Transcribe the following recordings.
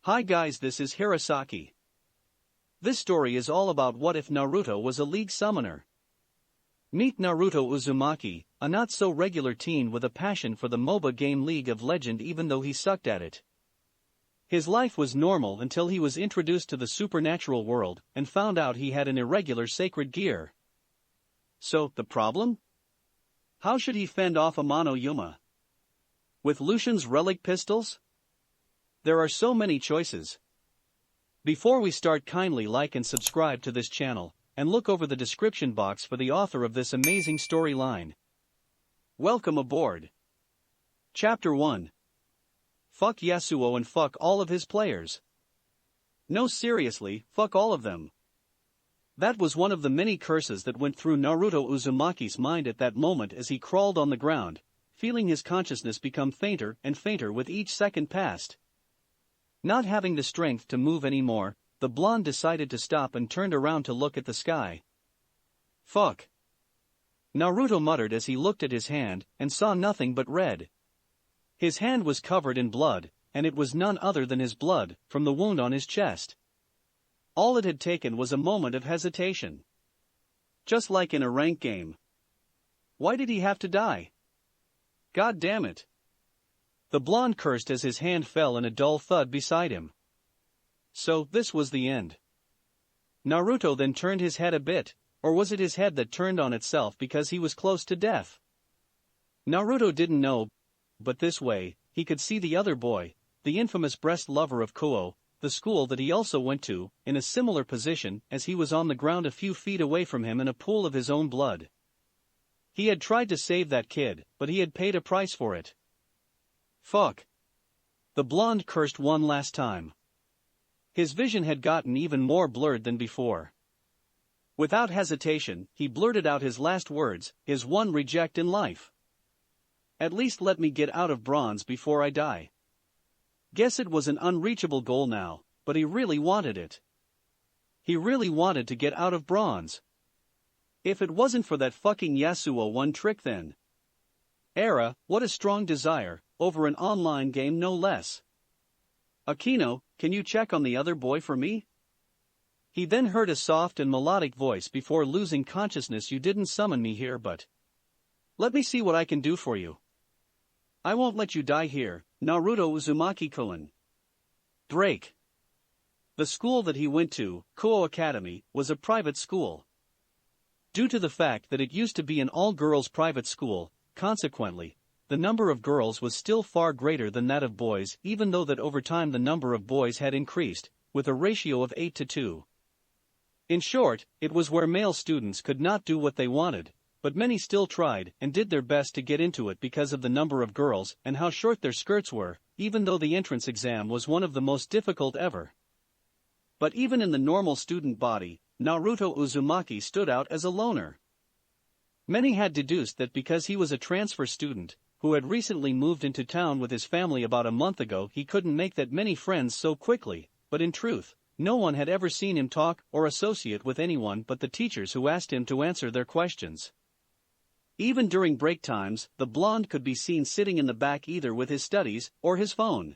Hi guys, this is Hirosaki. This story is all about what if Naruto was a league summoner. Meet Naruto Uzumaki, a not-so-regular teen with a passion for the MOBA game League of Legends even though he sucked at it. His life was normal until he was introduced to the supernatural world and found out he had an irregular sacred gear. So, the problem? How should he fend off Amano Yuuma? With Lucian's relic pistols? There are so many choices. Before we start, kindly like and subscribe to this channel, and look over the description box for the author of this amazing storyline. Welcome aboard. Chapter 1. Fuck Yasuo and fuck all of his players. No, seriously, fuck all of them. That was one of the many curses that went through Naruto Uzumaki's mind at that moment as he crawled on the ground, feeling his consciousness become fainter and fainter with each second passed. Not having the strength to move anymore, the blonde decided to stop and turned around to look at the sky. Fuck. Naruto muttered as he looked at his hand and saw nothing but red. His hand was covered in blood, and it was none other than his blood from the wound on his chest. All it had taken was a moment of hesitation. Just like in a rank game. Why did he have to die? God damn it. The blonde cursed as his hand fell in a dull thud beside him. So, this was the end. Naruto then turned his head a bit, or was it his head that turned on itself because he was close to death? Naruto didn't know, but this way, he could see the other boy, the infamous breast lover of Kuo, the school that he also went to, in a similar position as he was on the ground a few feet away from him in a pool of his own blood. He had tried to save that kid, but he had paid a price for it. Fuck. The blonde cursed one last time. His vision had gotten even more blurred than before. Without hesitation, he blurted out his last words, his one reject in life. At least let me get out of bronze before I die. Guess it was an unreachable goal now, but he really wanted it. He really wanted to get out of bronze. If it wasn't for that fucking Yasuo one trick then. What a strong desire, over an online game no less. Akino, can you check on the other boy for me? He then heard a soft and melodic voice before losing consciousness. You didn't summon me here, but let me see what I can do for you. I won't let you die here, Naruto Uzumaki-kun. Break. The school that he went to, Kuo Academy, was a private school. Due to the fact that it used to be an all-girls private school, consequently, the number of girls was still far greater than that of boys, even though that over time the number of boys had increased, with a ratio of 8-2. In short, it was where male students could not do what they wanted, but many still tried and did their best to get into it because of the number of girls and how short their skirts were, even though the entrance exam was one of the most difficult ever. But even in the normal student body, Naruto Uzumaki stood out as a loner. Many had deduced that because he was a transfer student, who had recently moved into town with his family about a month ago, he couldn't make that many friends so quickly, but in truth, no one had ever seen him talk or associate with anyone but the teachers who asked him to answer their questions. Even during break times, the blonde could be seen sitting in the back either with his studies or his phone.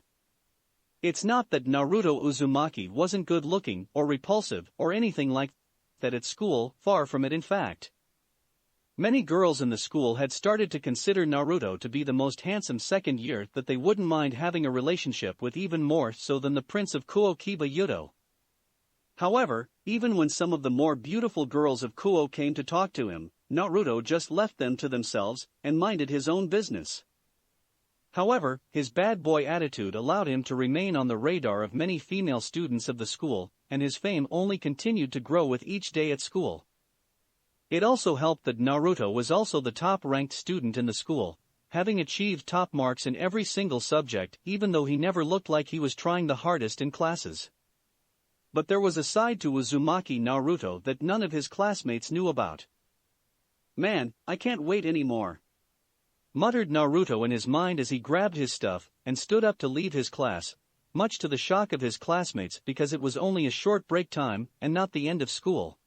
It's not that Naruto Uzumaki wasn't good-looking or repulsive or anything like that at school, far from it in fact. Many girls in the school had started to consider Naruto to be the most handsome second year that they wouldn't mind having a relationship with, even more so than the prince of Kuo Kiba Yudo. However, even when some of the more beautiful girls of Kuo came to talk to him, Naruto just left them to themselves and minded his own business. However, his bad boy attitude allowed him to remain on the radar of many female students of the school, and his fame only continued to grow with each day at school. It also helped that Naruto was also the top-ranked student in the school, having achieved top marks in every single subject even though he never looked like he was trying the hardest in classes. But there was a side to Uzumaki Naruto that none of his classmates knew about. Man, I can't wait anymore, muttered Naruto in his mind as he grabbed his stuff and stood up to leave his class, much to the shock of his classmates because it was only a short break time and not the end of school.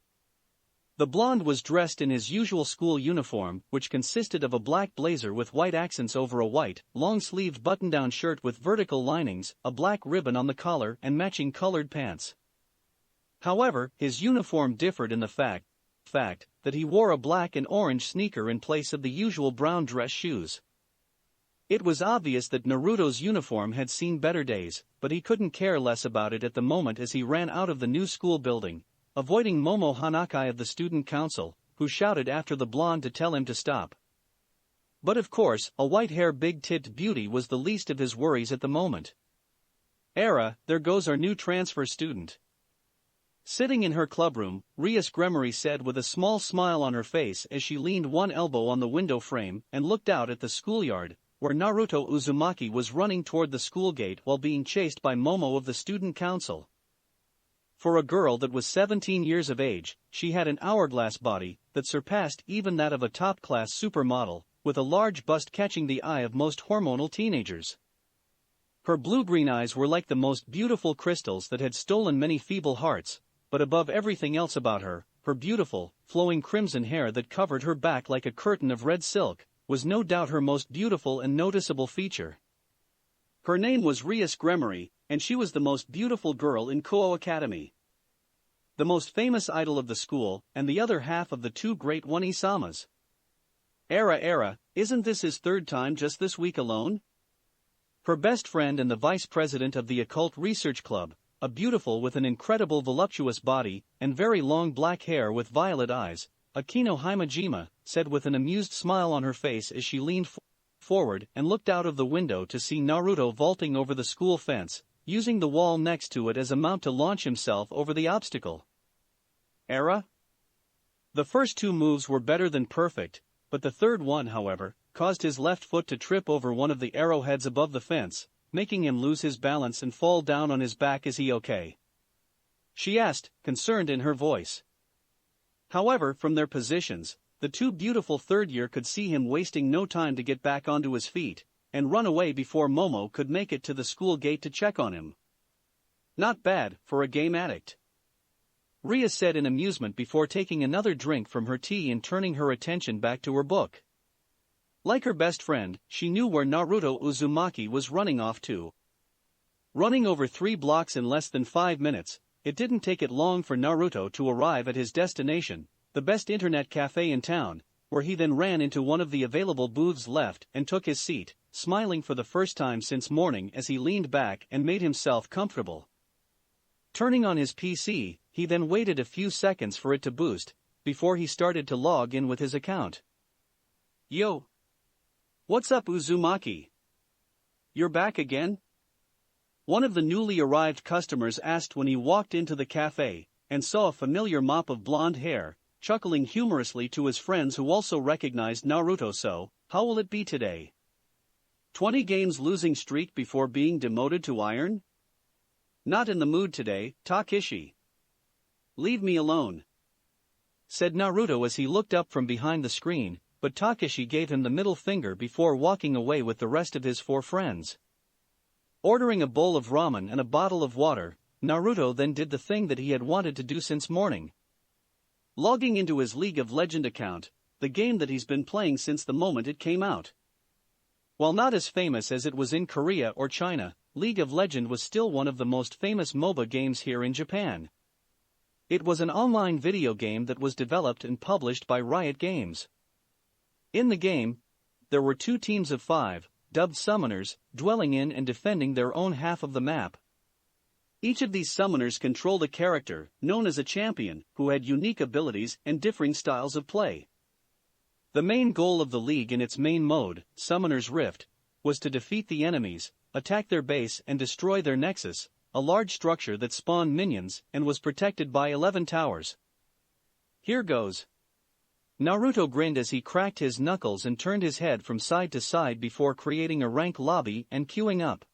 The blonde was dressed in his usual school uniform, which consisted of a black blazer with white accents over a white, long-sleeved button-down shirt with vertical linings, a black ribbon on the collar and matching colored pants. However, his uniform differed in the fact that he wore a black and orange sneaker in place of the usual brown dress shoes. It was obvious that Naruto's uniform had seen better days, but he couldn't care less about it at the moment as he ran out of the new school building, avoiding Momo Hanakai of the student council, who shouted after the blonde to tell him to stop. But of course, a white-hair big-tipped beauty was the least of his worries at the moment. Era, there goes our new transfer student. Sitting in her clubroom, Rias Gremory said with a small smile on her face as she leaned one elbow on the window frame and looked out at the schoolyard, where Naruto Uzumaki was running toward the school gate while being chased by Momo of the student council. For a girl that was 17 years of age, she had an hourglass body that surpassed even that of a top-class supermodel, with a large bust catching the eye of most hormonal teenagers. Her blue-green eyes were like the most beautiful crystals that had stolen many feeble hearts, but above everything else about her, her beautiful, flowing crimson hair that covered her back like a curtain of red silk, was no doubt her most beautiful and noticeable feature. Her name was Rias Gremory, and she was the most beautiful girl in Koa Academy. The most famous idol of the school, and the other half of the two great One-Isamas. Era, isn't this his third time just this week alone? Her best friend and the vice president of the Occult Research Club, a beautiful with an incredible voluptuous body and very long black hair with violet eyes, Akino Himejima, said with an amused smile on her face as she leaned forward and looked out of the window to see Naruto vaulting over the school fence, using the wall next to it as a mount to launch himself over the obstacle. Era? The first two moves were better than perfect, but the third one, however, caused his left foot to trip over one of the arrowheads above the fence, making him lose his balance and fall down on his back. Is he okay? She asked, concerned in her voice. However, from their positions, the two beautiful third-year could see him wasting no time to get back onto his feet and run away before Momo could make it to the school gate to check on him. Not bad, for a game addict. Ria said in amusement before taking another drink from her tea and turning her attention back to her book. Like her best friend, she knew where Naruto Uzumaki was running off to. Running over 3 blocks in less than 5 minutes, it didn't take it long for Naruto to arrive at his destination, the best internet cafe in town, where he then ran into one of the available booths left and took his seat, smiling for the first time since morning as he leaned back and made himself comfortable. Turning on his PC, he then waited a few seconds for it to boost, before he started to log in with his account. Yo! What's up, Uzumaki? You're back again? One of the newly arrived customers asked when he walked into the cafe, and saw a familiar mop of blonde hair, chuckling humorously to his friends who also recognized Naruto. So, how will it be today? 20 games losing streak before being demoted to iron? Not in the mood today, Takeshi. Leave me alone, said Naruto as he looked up from behind the screen, but Takeshi gave him the middle finger before walking away with the rest of his 4 friends. Ordering a bowl of ramen and a bottle of water, Naruto then did the thing that he had wanted to do since morning. Logging into his League of Legends account, the game that he's been playing since the moment it came out. While not as famous as it was in Korea or China, League of Legends was still one of the most famous MOBA games here in Japan. It was an online video game that was developed and published by Riot Games. In the game, there were 2 teams of 5, dubbed summoners, dwelling in and defending their own half of the map. Each of these summoners controlled a character, known as a champion, who had unique abilities and differing styles of play. The main goal of the league in its main mode, Summoner's Rift, was to defeat the enemies, attack their base and destroy their nexus, a large structure that spawned minions and was protected by 11 towers. Here goes. Naruto grinned as he cracked his knuckles and turned his head from side to side before creating a rank lobby and queuing up.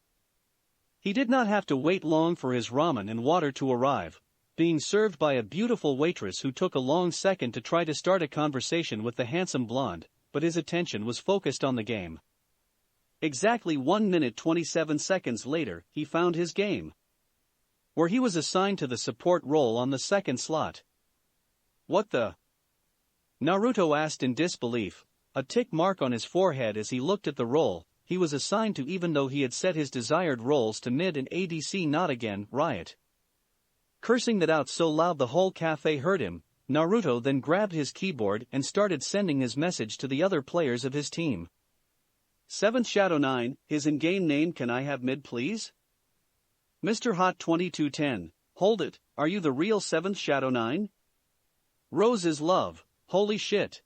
He did not have to wait long for his ramen and water to arrive, being served by a beautiful waitress who took a long second to try to start a conversation with the handsome blonde, but his attention was focused on the game. Exactly 1 minute 27 seconds later, he found his game, where he was assigned to the support role on the second slot. What the? Naruto asked in disbelief, a tick mark on his forehead as he looked at the role he was assigned to, even though he had set his desired roles to mid and ADC. Not again, riot. Cursing that out so loud the whole cafe heard him, Naruto then grabbed his keyboard and started sending his message to the other players of his team. 7th Shadow 9, his in-game name. Can I have mid please? Mr. Hot 2210, hold it, are you the real 7th Shadow 9? Rose is love, holy shit.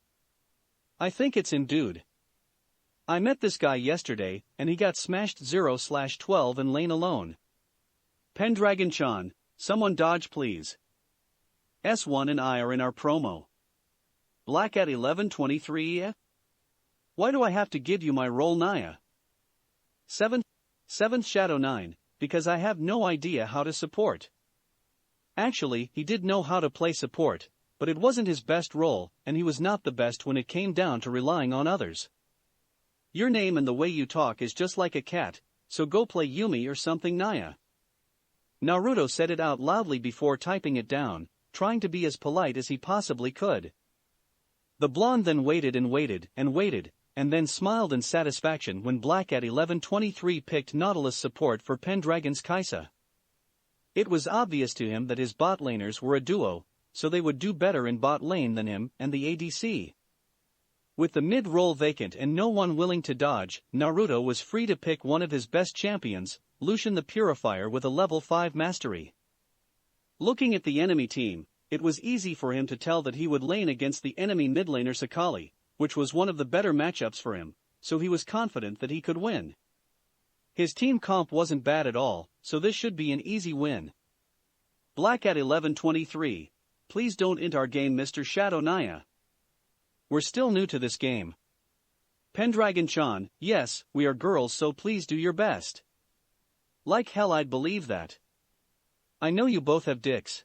I think it's him, dude. I met this guy yesterday, and he got smashed 0/12 in lane alone. Pendragon-chan, someone dodge please. S1 and I are in our promo. Black at 11:23. Why do I have to give you my role, Naya? 7th Shadow 9, because I have no idea how to support. Actually, he did know how to play support, but it wasn't his best role, and he was not the best when it came down to relying on others. Your name and the way you talk is just like a cat, so go play Yumi or something, Naya. Naruto said it out loudly before typing it down, trying to be as polite as he possibly could. The blonde then waited and waited and waited, and then smiled in satisfaction when Black at 11:23 picked Nautilus support for Pendragon's Kaisa. It was obvious to him that his bot laners were a duo, so they would do better in bot lane than him and the ADC. With the mid role vacant and no one willing to dodge, Naruto was free to pick one of his best champions, Lucian the Purifier, with a level 5 mastery. Looking at the enemy team, it was easy for him to tell that he would lane against the enemy mid laner Sakali, which was one of the better matchups for him, so he was confident that he could win. His team comp wasn't bad at all, so this should be an easy win. Black at 11:23, please don't int our game, Mr. Shadow Naya. We're still new to this game. Pendragon-chan, yes, we are girls, so please do your best. Like hell I'd believe that. I know you both have dicks.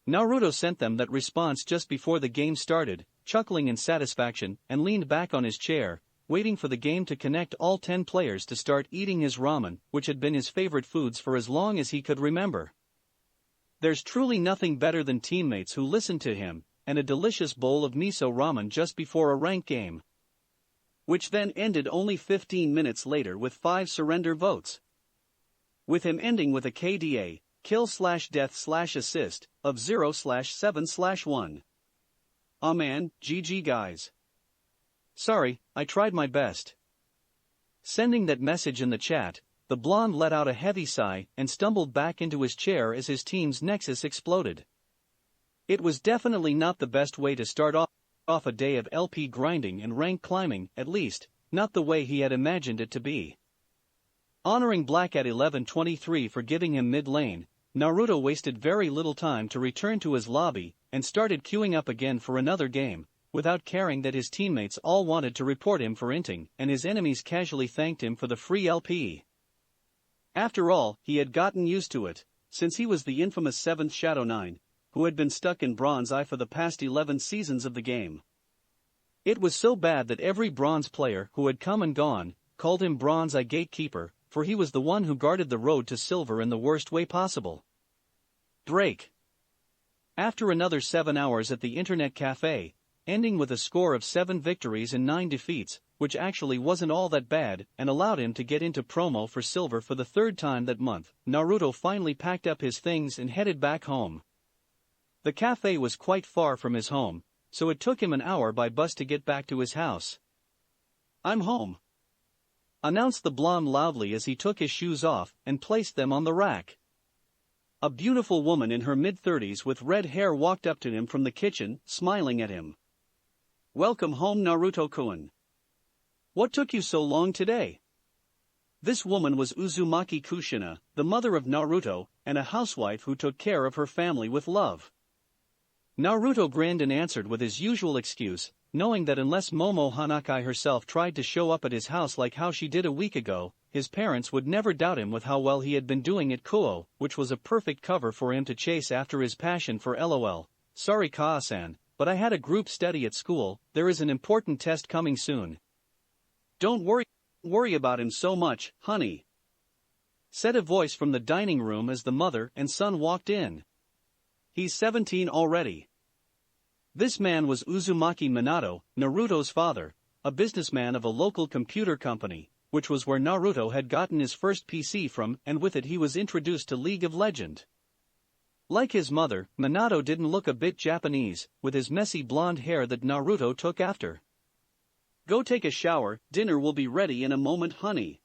Naruto sent them that response just before the game started, chuckling in satisfaction, and leaned back on his chair, waiting for the game to connect all 10 players to start eating his ramen, which had been his favorite foods for as long as he could remember. There's truly nothing better than teammates who listen to him, and a delicious bowl of miso ramen just before a ranked game. Which then ended only 15 minutes later with 5 surrender votes. With him ending with a KDA, kill/death/assist, of 0/7/1. Aw man, GG guys. Sorry, I tried my best. Sending that message in the chat, the blonde let out a heavy sigh and stumbled back into his chair as his team's nexus exploded. It was definitely not the best way to start off a day of LP grinding and rank climbing, at least, not the way he had imagined it to be. Honoring Black at 11:23 for giving him mid lane, Naruto wasted very little time to return to his lobby and started queuing up again for another game, without caring that his teammates all wanted to report him for inting and his enemies casually thanked him for the free LP. After all, he had gotten used to it, since he was the infamous 7th Shadow 9, who had been stuck in Bronze I for the past 11 seasons of the game. It was so bad that every Bronze player who had come and gone called him Bronze I Gatekeeper, for he was the one who guarded the road to silver in the worst way possible. Drake. After another 7 hours at the internet cafe, ending with a score of 7 victories and 9 defeats, which actually wasn't all that bad and allowed him to get into promo for silver for the 3rd time that month, Naruto finally packed up his things and headed back home. The cafe was quite far from his home, so it took him an hour by bus to get back to his house. I'm home, announced the blonde loudly as he took his shoes off and placed them on the rack. A beautiful woman in her mid-30s with red hair walked up to him from the kitchen, smiling at him. Welcome home, Naruto-kun. What took you so long today? This woman was Uzumaki Kushina, the mother of Naruto, and a housewife who took care of her family with love. Naruto grinned and answered with his usual excuse, knowing that unless Momo Hanakai herself tried to show up at his house like how she did a week ago, his parents would never doubt him with how well he had been doing at Kuo, which was a perfect cover for him to chase after his passion for LOL. Sorry Kaa-san, but I had a group study at school, there is an important test coming soon. Don't worry about him so much, honey, said a voice from the dining room as the mother and son walked in. He's 17 already. This man was Uzumaki Minato, Naruto's father, a businessman of a local computer company, which was where Naruto had gotten his first PC from, and with it he was introduced to League of Legends. Like his mother, Minato didn't look a bit Japanese, with his messy blonde hair that Naruto took after. "Go take a shower, dinner will be ready in a moment, honey,"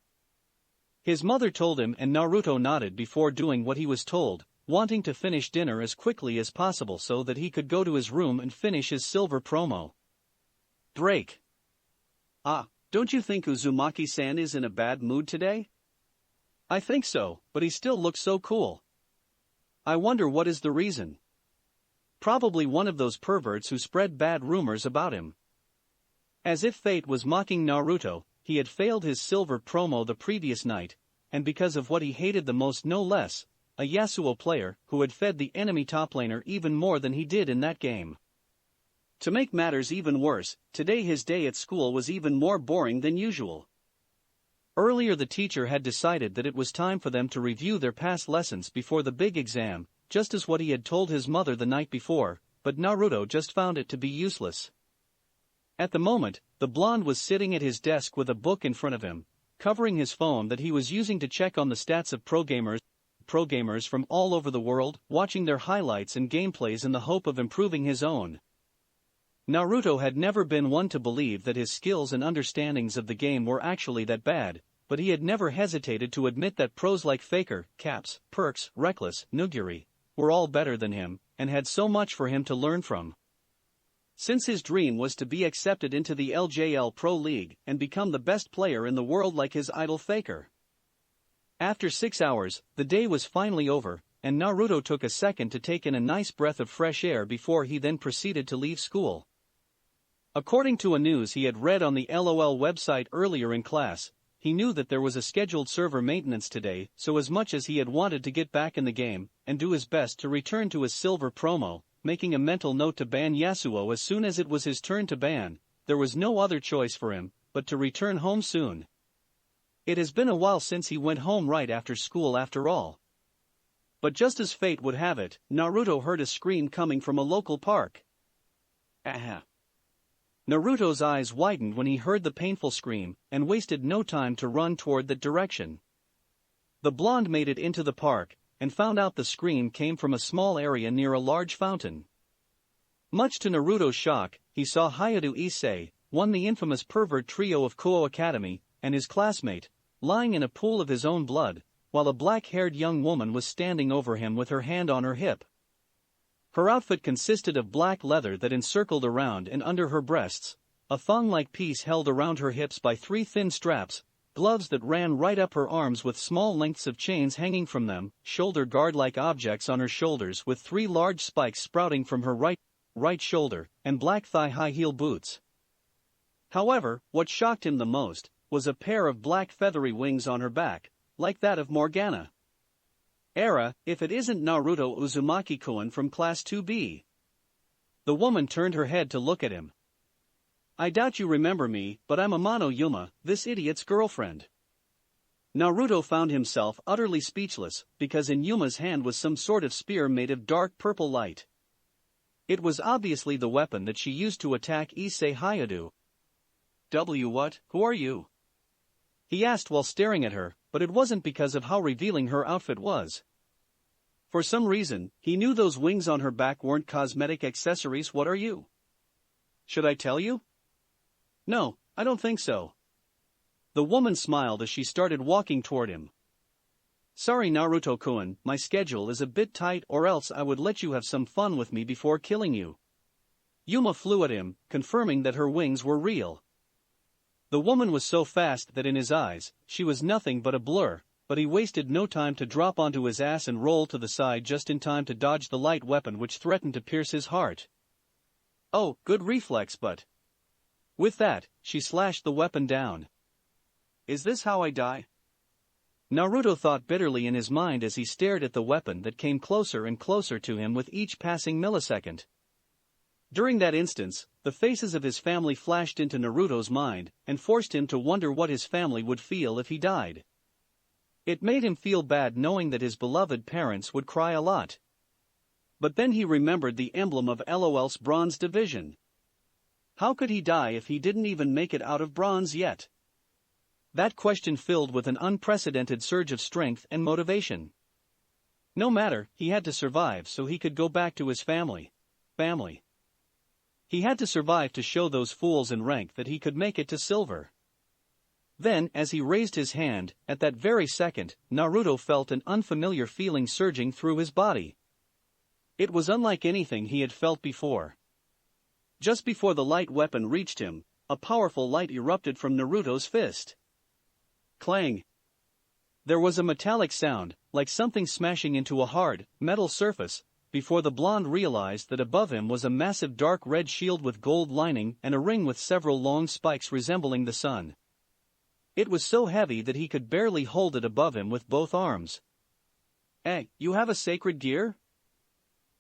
his mother told him, and Naruto nodded before doing what he was told, wanting to finish dinner as quickly as possible so that he could go to his room and finish his silver promo. Break. "Ah, don't you think Uzumaki-san is in a bad mood today?" "I think so, but he still looks so cool. I wonder what is the reason. Probably one of those perverts who spread bad rumors about him." As if fate was mocking Naruto, he had failed his silver promo the previous night, and because of what he hated the most, no less, a Yasuo player who had fed the enemy top laner even more than he did in that game. To make matters even worse, today his day at school was even more boring than usual. Earlier the teacher had decided that it was time for them to review their past lessons before the big exam, just as what he had told his mother the night before, but Naruto just found it to be useless. At the moment, the blonde was sitting at his desk with a book in front of him, covering his phone that he was using to check on the stats of pro gamers from all over the world, watching their highlights and gameplays in the hope of improving his own. Naruto had never been one to believe that his skills and understandings of the game were actually that bad, but he had never hesitated to admit that pros like Faker, Caps, Perks, Reckless, Nuguri, were all better than him, and had so much for him to learn from. Since his dream was to be accepted into the LJL Pro League and become the best player in the world like his idol Faker. After 6 hours, the day was finally over, and Naruto took a second to take in a nice breath of fresh air before he then proceeded to leave school. According to a news he had read on the LOL website earlier in class, he knew that there was a scheduled server maintenance today, so as much as he had wanted to get back in the game and do his best to return to his silver promo, making a mental note to ban Yasuo as soon as it was his turn to ban, there was no other choice for him but to return home soon. It has been a while since he went home right after school after all. But just as fate would have it, Naruto heard a scream coming from a local park. Aha! Naruto's eyes widened when he heard the painful scream, and wasted no time to run toward that direction. The blonde made it into the park, and found out the scream came from a small area near a large fountain. Much to Naruto's shock, he saw Hayado Issei, the infamous pervert trio of Kuo Academy, and his classmate, lying in a pool of his own blood, while a black-haired young woman was standing over him with her hand on her hip. Her outfit consisted of black leather that encircled around and under her breasts, a thong-like piece held around her hips by 3 thin straps, gloves that ran right up her arms with small lengths of chains hanging from them, shoulder guard-like objects on her shoulders with 3 large spikes sprouting from her right shoulder, and black thigh-high heel boots. However, what shocked him the most was a pair of black feathery wings on her back, like that of Morgana. If it isn't Naruto Uzumaki-kun from Class 2B. The woman turned her head to look at him. "I doubt you remember me, but I'm Amano Yuuma, this idiot's girlfriend." Naruto found himself utterly speechless, because in Yuma's hand was some sort of spear made of dark purple light. It was obviously the weapon that she used to attack Issei Hayado. Who are you?" he asked while staring at her, but it wasn't because of how revealing her outfit was. For some reason, he knew those wings on her back weren't cosmetic accessories. "What are you?" "Should I tell you?" "No, I don't think so." The woman smiled as she started walking toward him. "Sorry Naruto-kun, my schedule is a bit tight, or else I would let you have some fun with me before killing you." Yuuma flew at him, confirming that her wings were real. The woman was so fast that in his eyes, she was nothing but a blur, but he wasted no time to drop onto his ass and roll to the side just in time to dodge the light weapon which threatened to pierce his heart. Oh, good reflex, but... With that, she slashed the weapon down. "Is this how I die?" Naruto thought bitterly in his mind as he stared at the weapon that came closer and closer to him with each passing millisecond. During that instance, the faces of his family flashed into Naruto's mind, and forced him to wonder what his family would feel if he died. It made him feel bad knowing that his beloved parents would cry a lot. But then he remembered the emblem of LOL's Bronze Division. How could he die if he didn't even make it out of bronze yet? That question filled with an unprecedented surge of strength and motivation. No matter, he had to survive so he could go back to his family. He had to survive to show those fools in rank that he could make it to silver. Then, as he raised his hand, at that very second, Naruto felt an unfamiliar feeling surging through his body. It was unlike anything he had felt before. Just before the light weapon reached him, a powerful light erupted from Naruto's fist. Clang! There was a metallic sound, like something smashing into a hard, metal surface, before the blonde realized that above him was a massive dark red shield with gold lining and a ring with several long spikes resembling the sun. It was so heavy that he could barely hold it above him with both arms. You have a sacred gear?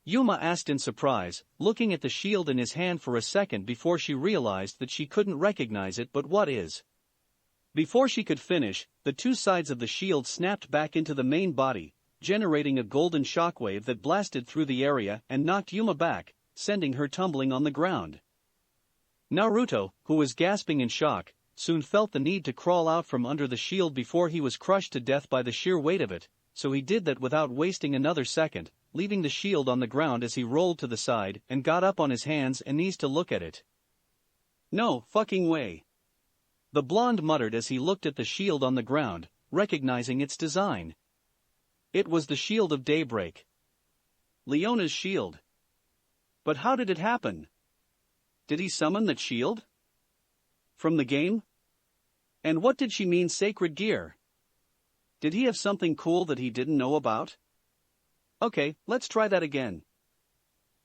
Yuma asked in surprise, looking at the shield in his hand for a second before she realized that she couldn't recognize it. But what is? Before she could finish, the two sides of the shield snapped back into the main body, generating a golden shockwave that blasted through the area and knocked Yuma back, sending her tumbling on the ground. Naruto, who was gasping in shock, soon felt the need to crawl out from under the shield before he was crushed to death by the sheer weight of it, so he did that without wasting another second, leaving the shield on the ground as he rolled to the side and got up on his hands and knees to look at it. No fucking way. The blonde muttered as he looked at the shield on the ground, recognizing its design. It was the shield of daybreak. Leona's shield. But how did it happen? Did he summon that shield? From the game? And what did she mean sacred gear? Did he have something cool that he didn't know about? Okay, let's try that again.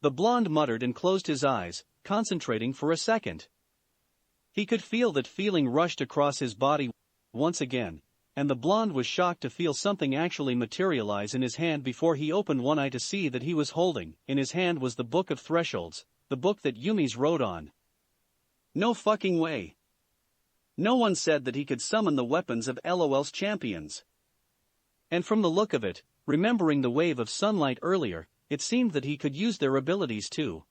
The blonde muttered and closed his eyes, concentrating for a second. He could feel that feeling rushed across his body once again, and the blonde was shocked to feel something actually materialize in his hand before he opened one eye to see that he was holding, in his hand was the Book of Thresholds, the book that Yumi's wrote on. No fucking way. No one said that he could summon the weapons of LOL's champions. And from the look of it, remembering the wave of sunlight earlier, it seemed that he could use their abilities too.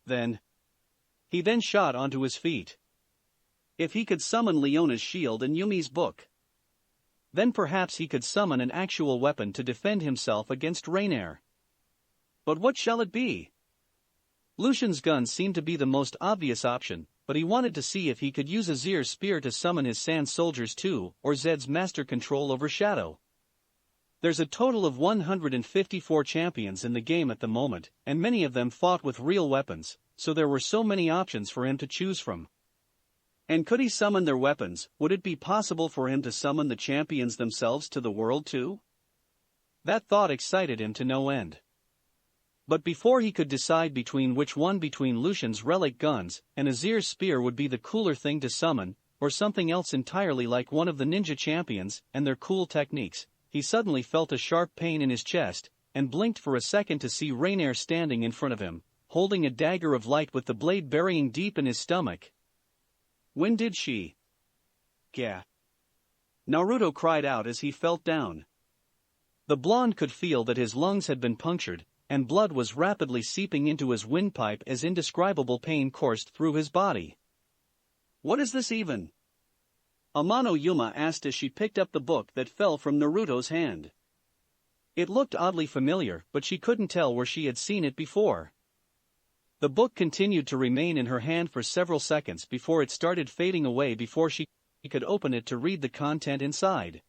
He then shot onto his feet. If he could summon Leona's shield and Yumi's book, then perhaps he could summon an actual weapon to defend himself against Rainier. But what shall it be? Lucian's gun seemed to be the most obvious option, but he wanted to see if he could use Azir's spear to summon his sand soldiers too, or Zed's master control over Shadow. There's a total of 154 champions in the game at the moment, and many of them fought with real weapons, so there were so many options for him to choose from. And could he summon their weapons? Would it be possible for him to summon the champions themselves to the world too? That thought excited him to no end. But before he could decide between Lucian's relic guns and Azir's spear would be the cooler thing to summon, or something else entirely like one of the ninja champions and their cool techniques, he suddenly felt a sharp pain in his chest, and blinked for a second to see Rainier standing in front of him, holding a dagger of light with the blade burying deep in his stomach. When did she? Gah! Naruto cried out as he felt down. The blonde could feel that his lungs had been punctured, and blood was rapidly seeping into his windpipe as indescribable pain coursed through his body. What is this even? Amano Yuuma asked as she picked up the book that fell from Naruto's hand. It looked oddly familiar, but she couldn't tell where she had seen it before. The book continued to remain in her hand for several seconds before it started fading away before she could open it to read the content inside.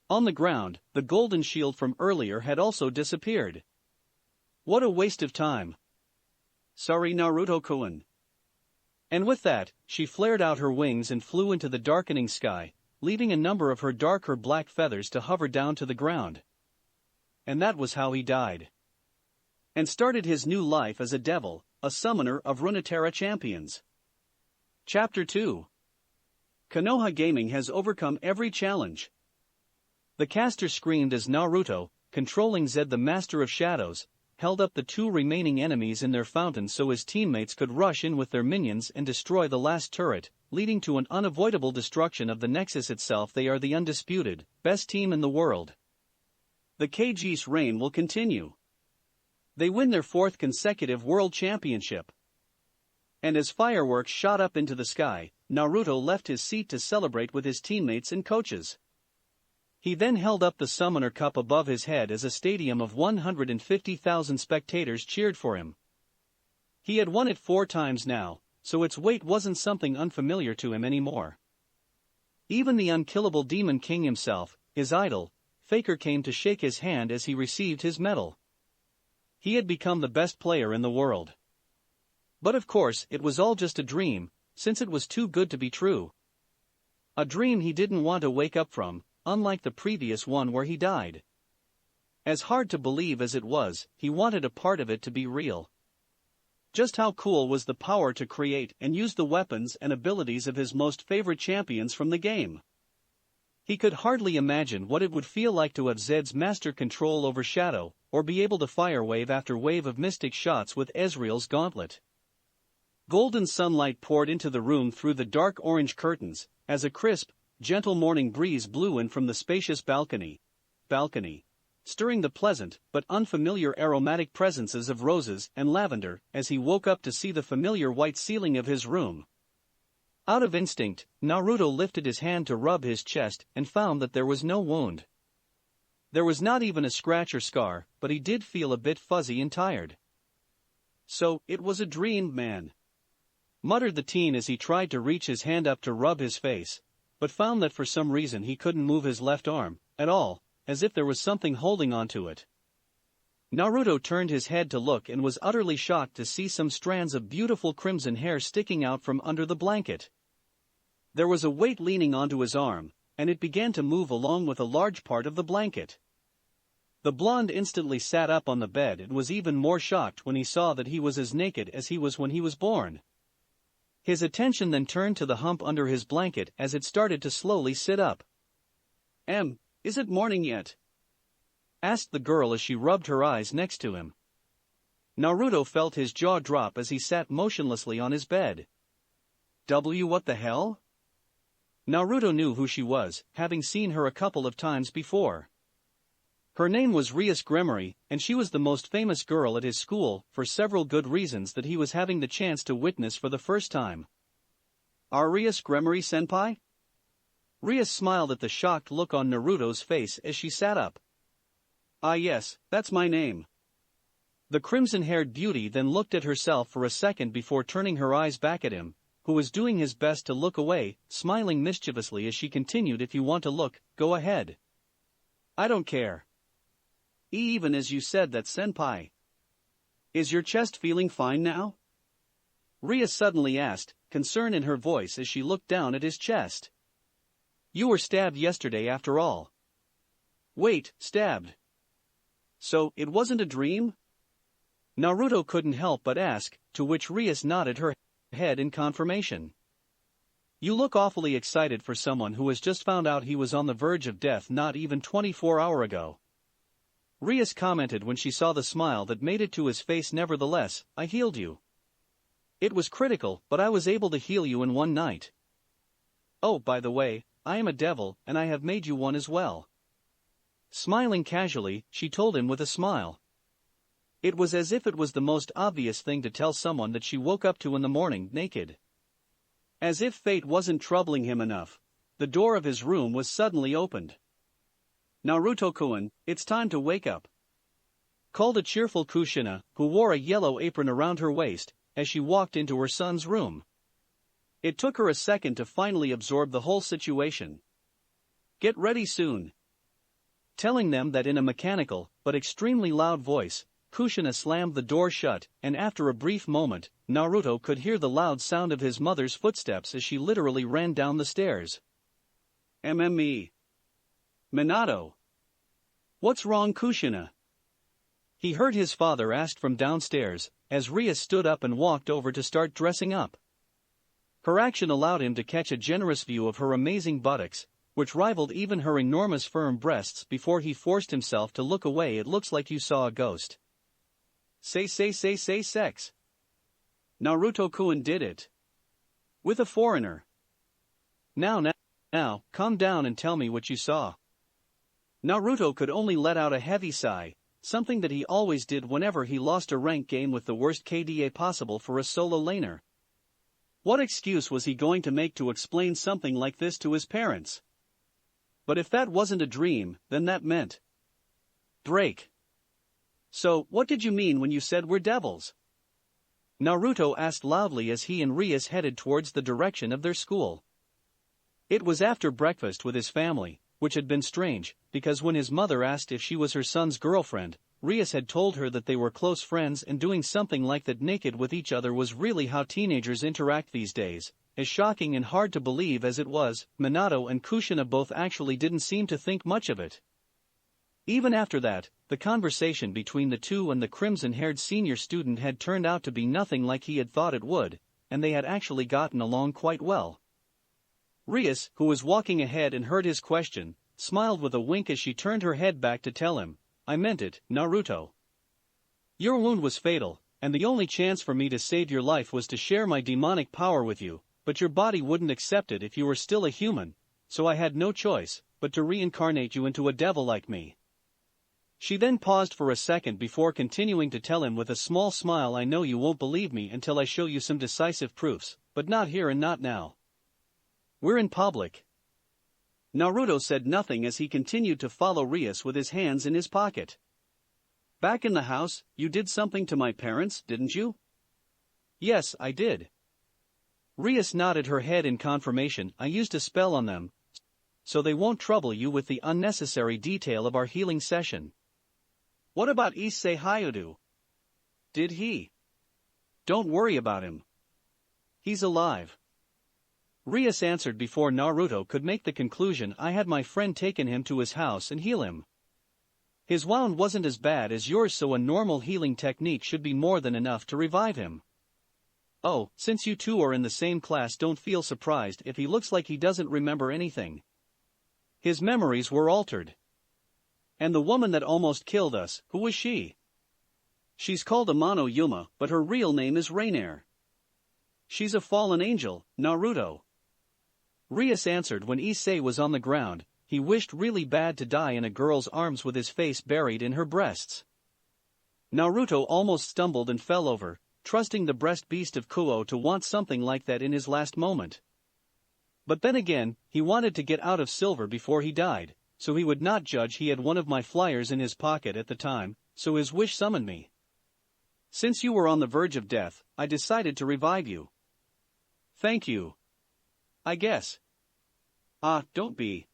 On the ground, the golden shield from earlier had also disappeared. What a waste of time. Sorry, Naruto-kun. And with that, she flared out her wings and flew into the darkening sky, leaving a number of her darker black feathers to hover down to the ground. And that was how he died. And started his new life as a devil, a summoner of Runeterra champions. Chapter 2. Konoha Gaming has overcome every challenge. The caster screamed as Naruto, controlling Zed the Master of Shadows, held up the two remaining enemies in their fountain so his teammates could rush in with their minions and destroy the last turret, leading to an unavoidable destruction of the Nexus itself. They are the undisputed, best team in the world. The KG's reign will continue. They win their fourth consecutive world championship. And as fireworks shot up into the sky, Naruto left his seat to celebrate with his teammates and coaches. He then held up the Summoner Cup above his head as a stadium of 150,000 spectators cheered for him. He had won it 4 times now, so its weight wasn't something unfamiliar to him anymore. Even the unkillable Demon King himself, his idol, Faker, came to shake his hand as he received his medal. He had become the best player in the world. But of course, it was all just a dream, since it was too good to be true. A dream he didn't want to wake up from, unlike the previous one where he died. As hard to believe as it was, he wanted a part of it to be real. Just how cool was the power to create and use the weapons and abilities of his most favorite champions from the game? He could hardly imagine what it would feel like to have Zed's master control over Shadow, or be able to fire wave after wave of mystic shots with Ezreal's gauntlet. Golden sunlight poured into the room through the dark orange curtains, as a crisp, gentle morning breeze blew in from the spacious balcony, stirring the pleasant but unfamiliar aromatic presences of roses and lavender as he woke up to see the familiar white ceiling of his room. Out of instinct, Naruto lifted his hand to rub his chest and found that there was no wound. There was not even a scratch or scar, but he did feel a bit fuzzy and tired. So, it was a dream, man, muttered the teen as he tried to reach his hand up to rub his face, but found that for some reason he couldn't move his left arm at all, as if there was something holding onto it. Naruto turned his head to look and was utterly shocked to see some strands of beautiful crimson hair sticking out from under the blanket. There was a weight leaning onto his arm, and it began to move along with a large part of the blanket. The blonde instantly sat up on the bed and was even more shocked when he saw that he was as naked as he was when he was born. His attention then turned to the hump under his blanket as it started to slowly sit up. Is it morning yet?" asked the girl as she rubbed her eyes next to him. Naruto felt his jaw drop as he sat motionlessly on his bed. What the hell? Naruto knew who she was, having seen her a couple of times before. Her name was Rias Gremory, and she was the most famous girl at his school for several good reasons that he was having the chance to witness for the first time. "Are Rias Gremory senpai?" Rias smiled at the shocked look on Naruto's face as she sat up. "Ah yes, that's my name." The crimson-haired beauty then looked at herself for a second before turning her eyes back at him, who was doing his best to look away, smiling mischievously as she continued, "If you want to look, go ahead. I don't care. Even as you said that, senpai. Is your chest feeling fine now?" Rias suddenly asked, concern in her voice as she looked down at his chest. "You were stabbed yesterday after all." "Wait, stabbed? So, it wasn't a dream?" Naruto couldn't help but ask, to which Rias nodded her head in confirmation. "You look awfully excited for someone who has just found out he was on the verge of death not even 24 hours ago," Rias commented when she saw the smile that made it to his face. "Nevertheless, I healed you. It was critical, but I was able to heal you in one night. Oh, by the way, I am a devil, and I have made you one as well." Smiling casually, she told him with a smile. It was as if it was the most obvious thing to tell someone that she woke up to in the morning naked. As if fate wasn't troubling him enough, the door of his room was suddenly opened. "Naruto-kun, it's time to wake up," called a cheerful Kushina, who wore a yellow apron around her waist, as she walked into her son's room. It took her a second to finally absorb the whole situation. "Get ready soon," telling them that in a mechanical, but extremely loud voice, Kushina slammed the door shut, and after a brief moment, Naruto could hear the loud sound of his mother's footsteps as she literally ran down the stairs. "MME. Minato. What's wrong, Kushina?" he heard his father ask from downstairs, as Rias stood up and walked over to start dressing up. Her action allowed him to catch a generous view of her amazing buttocks, which rivaled even her enormous firm breasts before he forced himself to look away. "It looks like you saw a ghost." Say sex. Naruto-kun did it. With a foreigner. Now, calm down and tell me what you saw." Naruto could only let out a heavy sigh, something that he always did whenever he lost a rank game with the worst KDA possible for a solo laner. What excuse was he going to make to explain something like this to his parents? But if that wasn't a dream, then that meant break. So, what did you mean when you said we're devils? Naruto asked loudly as he and Rias headed towards the direction of their school. It was after breakfast with his family, which had been strange, because when his mother asked if she was her son's girlfriend, Rias had told her that they were close friends, and doing something like that naked with each other was really how teenagers interact these days. As shocking and hard to believe as it was, Minato and Kushina both actually didn't seem to think much of it. Even after that, the conversation between the two and the crimson-haired senior student had turned out to be nothing like he had thought it would, and they had actually gotten along quite well. Rias, who was walking ahead and heard his question, smiled with a wink as she turned her head back to tell him, "I meant it, Naruto. Your wound was fatal, and the only chance for me to save your life was to share my demonic power with you, but your body wouldn't accept it if you were still a human, so I had no choice but to reincarnate you into a devil like me." She then paused for a second before continuing to tell him with a small smile, "I know you won't believe me until I show you some decisive proofs, but not here and not now. We're in public." Naruto said nothing as he continued to follow Rias with his hands in his pocket. "Back in the house, you did something to my parents, didn't you?" "Yes, I did." Rias nodded her head in confirmation. "I used a spell on them, so they won't trouble you with the unnecessary detail of our healing session." "What about Issei Hayudo? Did he?" "Don't worry about him. He's alive." Rias answered before Naruto could make the conclusion. "I had my friend taken him to his house and heal him. His wound wasn't as bad as yours, so a normal healing technique should be more than enough to revive him. Oh, since you two are in the same class, don't feel surprised if he looks like he doesn't remember anything. His memories were altered." "And the woman that almost killed us, who was she?" "She's called Amano Yuuma, but her real name is Rainier. She's a fallen angel, Naruto." Rias answered when Issei was on the ground. He wished really bad to die in a girl's arms with his face buried in her breasts. Naruto almost stumbled and fell over, trusting the breast beast of Kuo to want something like that in his last moment. But then again, he wanted to get out of silver before he died, so he would not judge. He had one of my flyers in his pocket at the time, so his wish summoned me. Since you were on the verge of death, I decided to revive you." "Thank you. I guess." "Ah, don't be."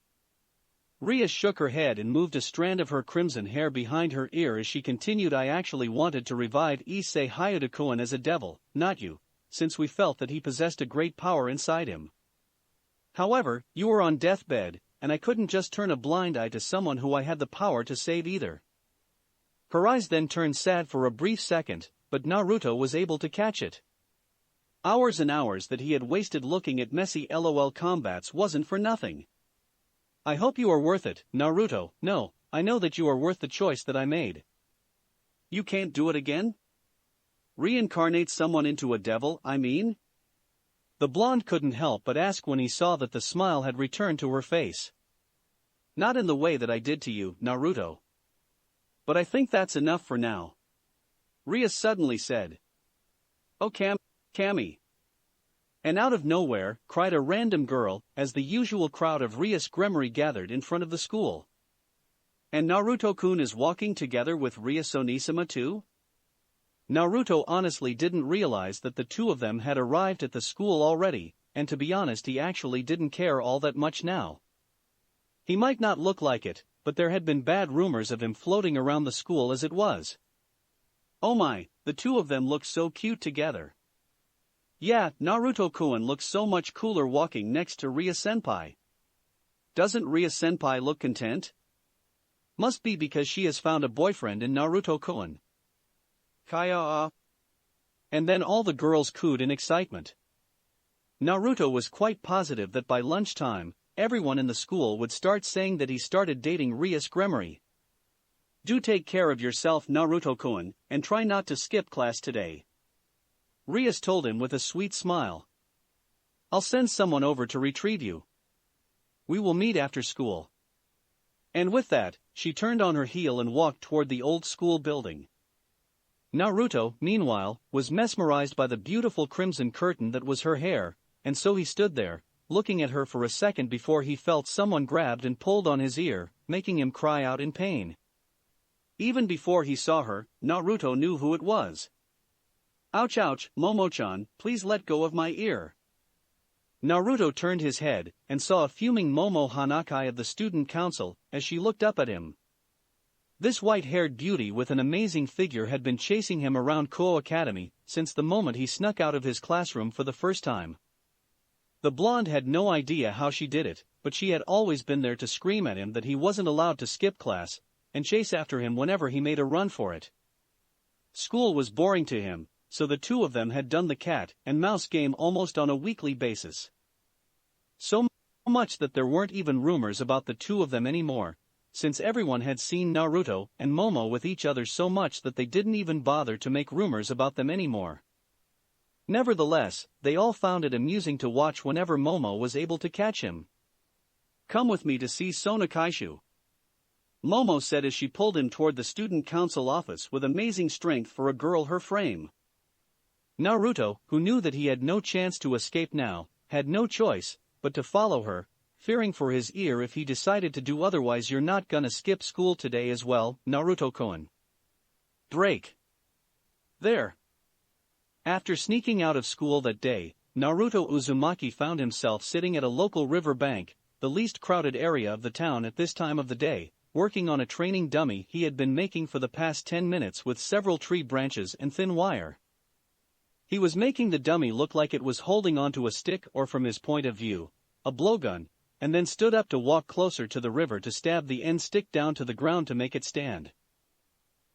Rias shook her head and moved a strand of her crimson hair behind her ear as she continued, "I actually wanted to revive Issei Hayudo as a devil, not you, since we felt that he possessed a great power inside him. However, you were on deathbed, and I couldn't just turn a blind eye to someone who I had the power to save either." Her eyes then turned sad for a brief second, but Naruto was able to catch it. Hours and hours that he had wasted looking at messy LOL combats wasn't for nothing. "I hope you are worth it, Naruto." "No, I know that you are worth the choice that I made." "You can't do it again? Reincarnate someone into a devil, I mean?" The blonde couldn't help but ask when he saw that the smile had returned to her face. "Not in the way that I did to you, Naruto. But I think that's enough for now," Rias suddenly said. "Oh, Kami." And out of nowhere, cried a random girl, as the usual crowd of Rias Gremory gathered in front of the school. "And Naruto-kun is walking together with Rias Onisama too?" Naruto honestly didn't realize that the two of them had arrived at the school already, and to be honest, he actually didn't care all that much now. He might not look like it, but there had been bad rumors of him floating around the school as it was. Oh my, the two of them looked so cute together. Yeah, Naruto-kun looks so much cooler walking next to Ria-senpai. Doesn't Ria-senpai look content? Must be because she has found a boyfriend in Naruto-kun. Kaya. And then all the girls cooed in excitement. Naruto was quite positive that by lunchtime, everyone in the school would start saying that he started dating Rias Gremory. Do take care of yourself, Naruto-kun, and try not to skip class today, Rias told him with a sweet smile. I'll send someone over to retrieve you. We will meet after school. And with that, she turned on her heel and walked toward the old school building. Naruto, meanwhile, was mesmerized by the beautiful crimson curtain that was her hair, and so he stood there, looking at her for a second before he felt someone grabbed and pulled on his ear, making him cry out in pain. Even before he saw her, Naruto knew who it was. "Ouch ouch, Momo-chan, please let go of my ear." Naruto turned his head, and saw a fuming Momo Hanakai of the student council, as she looked up at him. This white-haired beauty with an amazing figure had been chasing him around Koe Academy, since the moment he snuck out of his classroom for the first time. The blonde had no idea how she did it, but she had always been there to scream at him that he wasn't allowed to skip class, and chase after him whenever he made a run for it. School was boring to him, so the two of them had done the cat and mouse game almost on a weekly basis. So much that there weren't even rumors about the two of them anymore, since everyone had seen Naruto and Momo with each other so much that they didn't even bother to make rumors about them anymore. Nevertheless, they all found it amusing to watch whenever Momo was able to catch him. "Come with me to see Sona Kaishu," Momo said as she pulled him toward the student council office with amazing strength for a girl her frame. Naruto, who knew that he had no chance to escape now, had no choice but to follow her, fearing for his ear if he decided to do otherwise. "You're not gonna skip school today as well, Naruto-kun." Break. There. After sneaking out of school that day, Naruto Uzumaki found himself sitting at a local river bank, the least crowded area of the town at this time of the day, working on a training dummy he had been making for the past 10 minutes with several tree branches and thin wire. He was making the dummy look like it was holding onto a stick or, from his point of view, a blowgun, and then stood up to walk closer to the river to stab the end stick down to the ground to make it stand.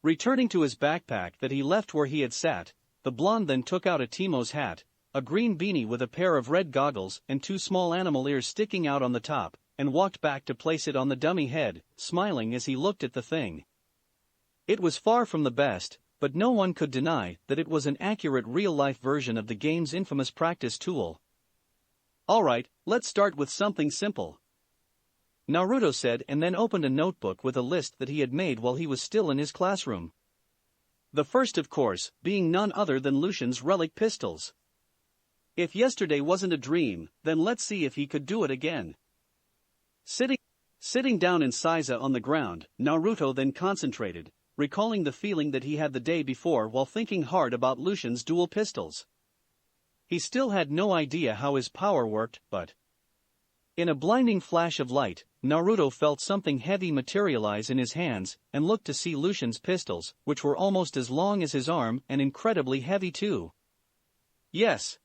Returning to his backpack that he left where he had sat, the blonde then took out a Timo's hat, a green beanie with a pair of red goggles and two small animal ears sticking out on the top, and walked back to place it on the dummy head, smiling as he looked at the thing. It was far from the best, but no one could deny that it was an accurate real-life version of the game's infamous practice tool. "Alright, let's start with something simple," Naruto said, and then opened a notebook with a list that he had made while he was still in his classroom. The first, of course, being none other than Lucian's relic pistols. If yesterday wasn't a dream, then let's see if he could do it again. Sitting down in Seiza on the ground, Naruto then concentrated, recalling the feeling that he had the day before while thinking hard about Lucian's dual pistols. He still had no idea how his power worked, but in a blinding flash of light, Naruto felt something heavy materialize in his hands and looked to see Lucian's pistols, which were almost as long as his arm and incredibly heavy too. "Yes!"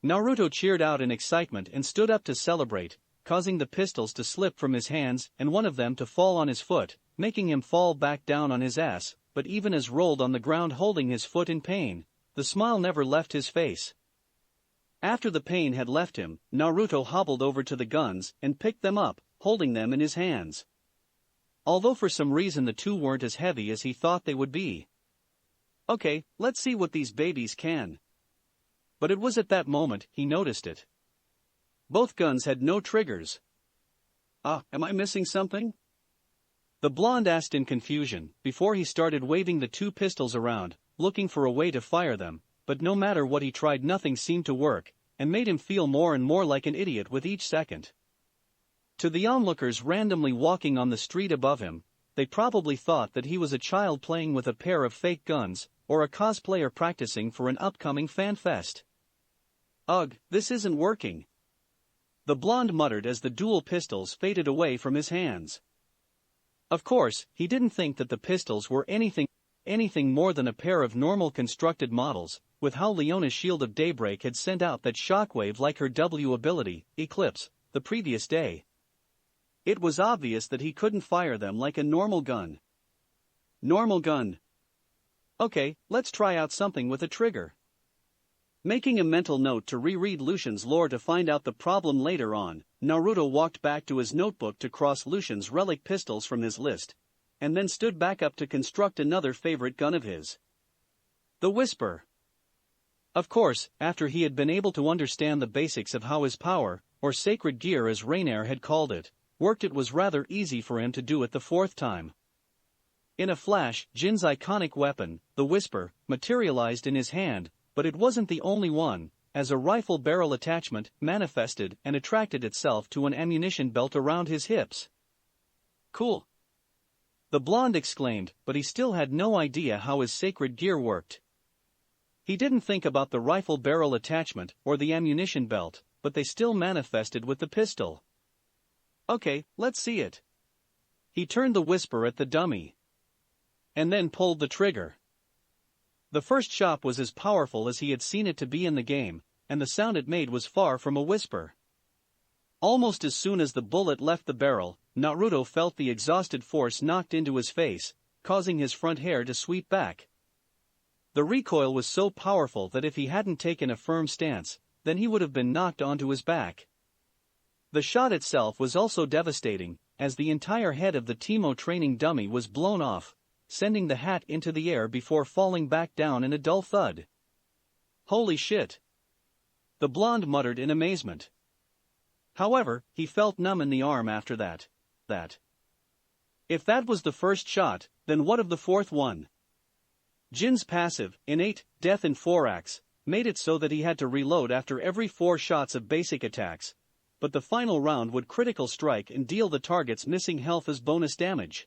Naruto cheered out in excitement and stood up to celebrate, causing the pistols to slip from his hands and one of them to fall on his foot, making him fall back down on his ass, but even as rolled on the ground holding his foot in pain, the smile never left his face. After the pain had left him, Naruto hobbled over to the guns and picked them up, holding them in his hands. Although for some reason the two weren't as heavy as he thought they would be. "Okay, let's see what these babies can." But it was at that moment he noticed it. Both guns had no triggers. Am I missing something?" the blonde asked in confusion, before he started waving the two pistols around, looking for a way to fire them, but no matter what he tried nothing seemed to work, and made him feel more and more like an idiot with each second. To the onlookers randomly walking on the street above him, they probably thought that he was a child playing with a pair of fake guns, or a cosplayer practicing for an upcoming fan fest. "Ugh, this isn't working," the blonde muttered as the dual pistols faded away from his hands. Of course, he didn't think that the pistols were anything more than a pair of normal constructed models, with how Leona's Shield of Daybreak had sent out that shockwave like her W ability, Eclipse, the previous day. It was obvious that he couldn't fire them like a normal gun. Normal gun. Okay, let's try out something with a trigger. Making a mental note to reread Lucian's lore to find out the problem later on, Naruto walked back to his notebook to cross Lucian's relic pistols from his list, and then stood back up to construct another favorite gun of his. The Whisper. Of course, after he had been able to understand the basics of how his power, or sacred gear as Rainier had called it, worked, it was rather easy for him to do it the fourth time. In a flash, Jin's iconic weapon, the Whisper, materialized in his hand, but it wasn't the only one, as a rifle barrel attachment manifested and attracted itself to an ammunition belt around his hips. Cool! The blonde exclaimed, but he still had no idea how his sacred gear worked. He didn't think about the rifle barrel attachment or the ammunition belt, but they still manifested with the pistol. Okay, let's see it. He turned the Whisper at the dummy. And then pulled the trigger. The first shot was as powerful as he had seen it to be in the game, and the sound it made was far from a whisper. Almost as soon as the bullet left the barrel, Naruto felt the exhausted force knocked into his face, causing his front hair to sweep back. The recoil was so powerful that if he hadn't taken a firm stance, then he would have been knocked onto his back. The shot itself was also devastating, as the entire head of the Teemo training dummy was blown off, sending the hat into the air before falling back down in a dull thud. Holy shit! The blonde muttered in amazement. However, he felt numb in the arm after that. If that was the first shot, then what of the fourth one? Jin's passive, innate, death in 4-axe, made it so that he had to reload after every 4 shots of basic attacks, but the final round would critical strike and deal the target's missing health as bonus damage.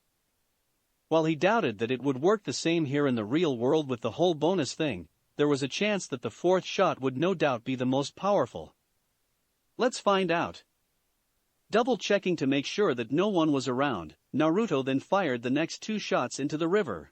While he doubted that it would work the same here in the real world with the whole bonus thing, there was a chance that the fourth shot would no doubt be the most powerful. Let's find out. Double-checking to make sure that no one was around, Naruto then fired the next 2 shots into the river.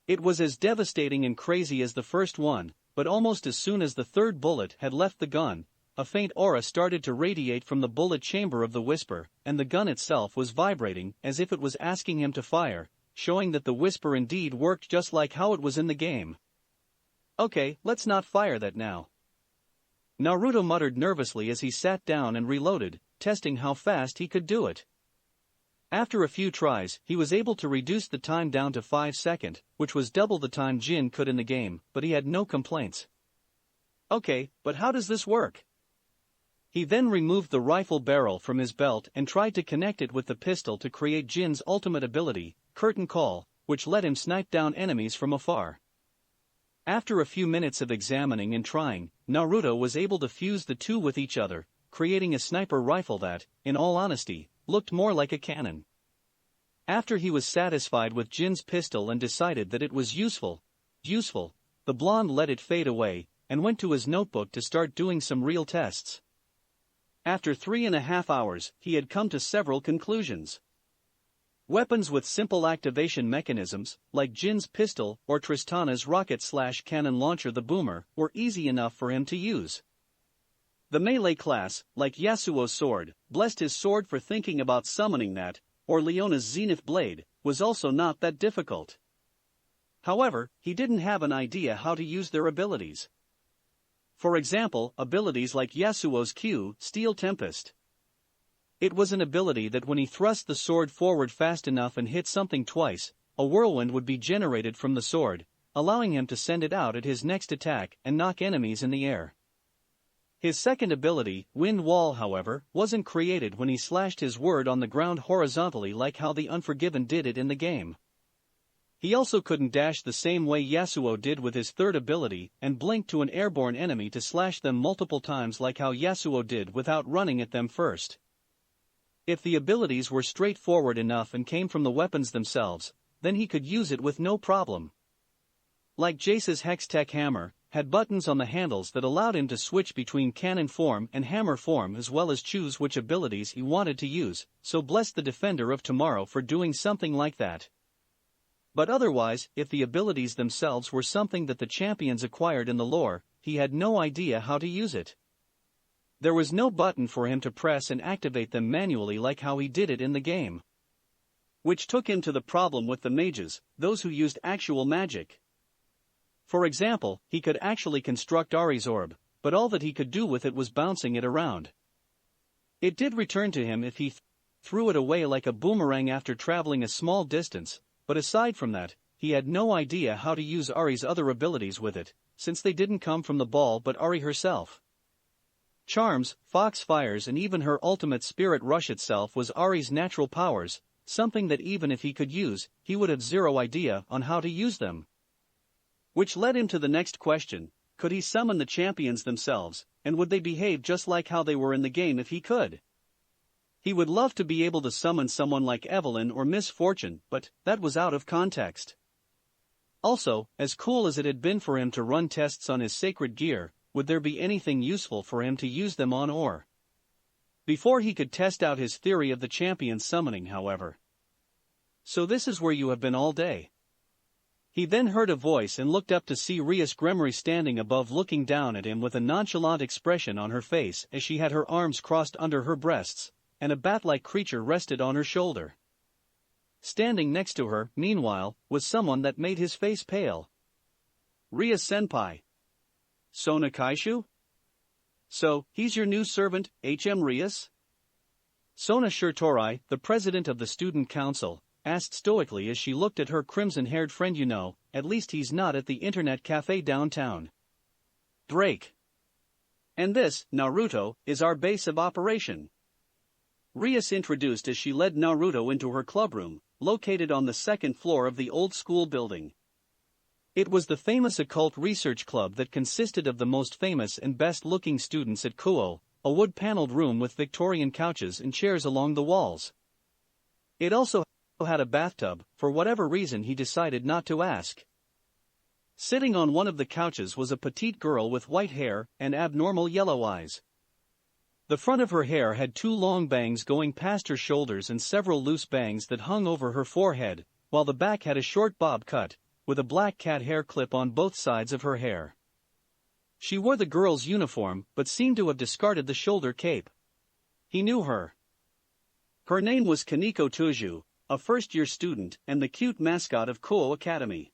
It was as devastating and crazy as the first one, but almost as soon as the third bullet had left the gun, a faint aura started to radiate from the bullet chamber of the Whisper, and the gun itself was vibrating as if it was asking him to fire, showing that the Whisper indeed worked just like how it was in the game. Okay, let's not fire that now. Naruto muttered nervously as he sat down and reloaded, testing how fast he could do it. After a few tries, he was able to reduce the time down to 5 seconds, which was double the time Jin could in the game, but he had no complaints. Okay, but how does this work? He then removed the rifle barrel from his belt and tried to connect it with the pistol to create Jin's ultimate ability, Curtain Call, which let him snipe down enemies from afar. After a few minutes of examining and trying, Naruto was able to fuse the two with each other, creating a sniper rifle that, in all honesty, looked more like a cannon. After he was satisfied with Jin's pistol and decided that it was useful, the blonde let it fade away, and went to his notebook to start doing some real tests. After 3.5 hours, he had come to several conclusions. Weapons with simple activation mechanisms, like Jin's pistol or Tristana's rocket/cannon launcher the Boomer, were easy enough for him to use. The melee class, like Yasuo's sword, blessed his sword for thinking about summoning that, or Leona's Zenith blade, was also not that difficult. However, he didn't have an idea how to use their abilities. For example, abilities like Yasuo's Q, Steel Tempest. It was an ability that when he thrust the sword forward fast enough and hit something twice, a whirlwind would be generated from the sword, allowing him to send it out at his next attack and knock enemies in the air. His second ability, Wind Wall, however, wasn't created when he slashed his word on the ground horizontally like how the Unforgiven did it in the game. He also couldn't dash the same way Yasuo did with his third ability and blink to an airborne enemy to slash them multiple times like how Yasuo did without running at them first. If the abilities were straightforward enough and came from the weapons themselves, then he could use it with no problem. Like Jace's Hextech hammer, had buttons on the handles that allowed him to switch between cannon form and hammer form as well as choose which abilities he wanted to use, so bless the Defender of Tomorrow for doing something like that. But otherwise, if the abilities themselves were something that the champions acquired in the lore, he had no idea how to use it. There was no button for him to press and activate them manually like how he did it in the game. Which took him to the problem with the mages, those who used actual magic. For example, he could actually construct Ari's orb, but all that he could do with it was bouncing it around. It did return to him if he threw it away like a boomerang after traveling a small distance, but aside from that, he had no idea how to use Ari's other abilities with it, since they didn't come from the ball but Ari herself. Charms, fox fires and even her ultimate spirit rush itself was Ari's natural powers, something that even if he could use, he would have zero idea on how to use them. Which led him to the next question: could he summon the champions themselves, and would they behave just like how they were in the game if he could? He would love to be able to summon someone like Evelyn or Miss Fortune, but that was out of context. Also, as cool as it had been for him to run tests on his sacred gear, would there be anything useful for him to use them on or before he could test out his theory of the champion summoning, however? So this is where you have been all day. He then heard a voice and looked up to see Rias Gremory standing above, looking down at him with a nonchalant expression on her face as she had her arms crossed under her breasts, and a bat-like creature rested on her shoulder. Standing next to her, meanwhile, was someone that made his face pale. Rias Senpai. Sona Kaishu? So, he's your new servant, HM Rias? Sona Shirtorai, the president of the student council, asked stoically as she looked at her crimson-haired friend. At least he's not at the internet cafe downtown. Drake. And this, Naruto, is our base of operation. Rias introduced as she led Naruto into her clubroom, located on the second floor of the old school building. It was the famous occult research club that consisted of the most famous and best-looking students at Kuo, a wood-paneled room with Victorian couches and chairs along the walls. It also had a bathtub, for whatever reason he decided not to ask. Sitting on one of the couches was a petite girl with white hair and abnormal yellow eyes. The front of her hair had two long bangs going past her shoulders and several loose bangs that hung over her forehead, while the back had a short bob cut, with a black cat hair clip on both sides of her hair. She wore the girl's uniform but seemed to have discarded the shoulder cape. He knew her. Her name was Kaneko Tuju, a first-year student and the cute mascot of Kuo Academy.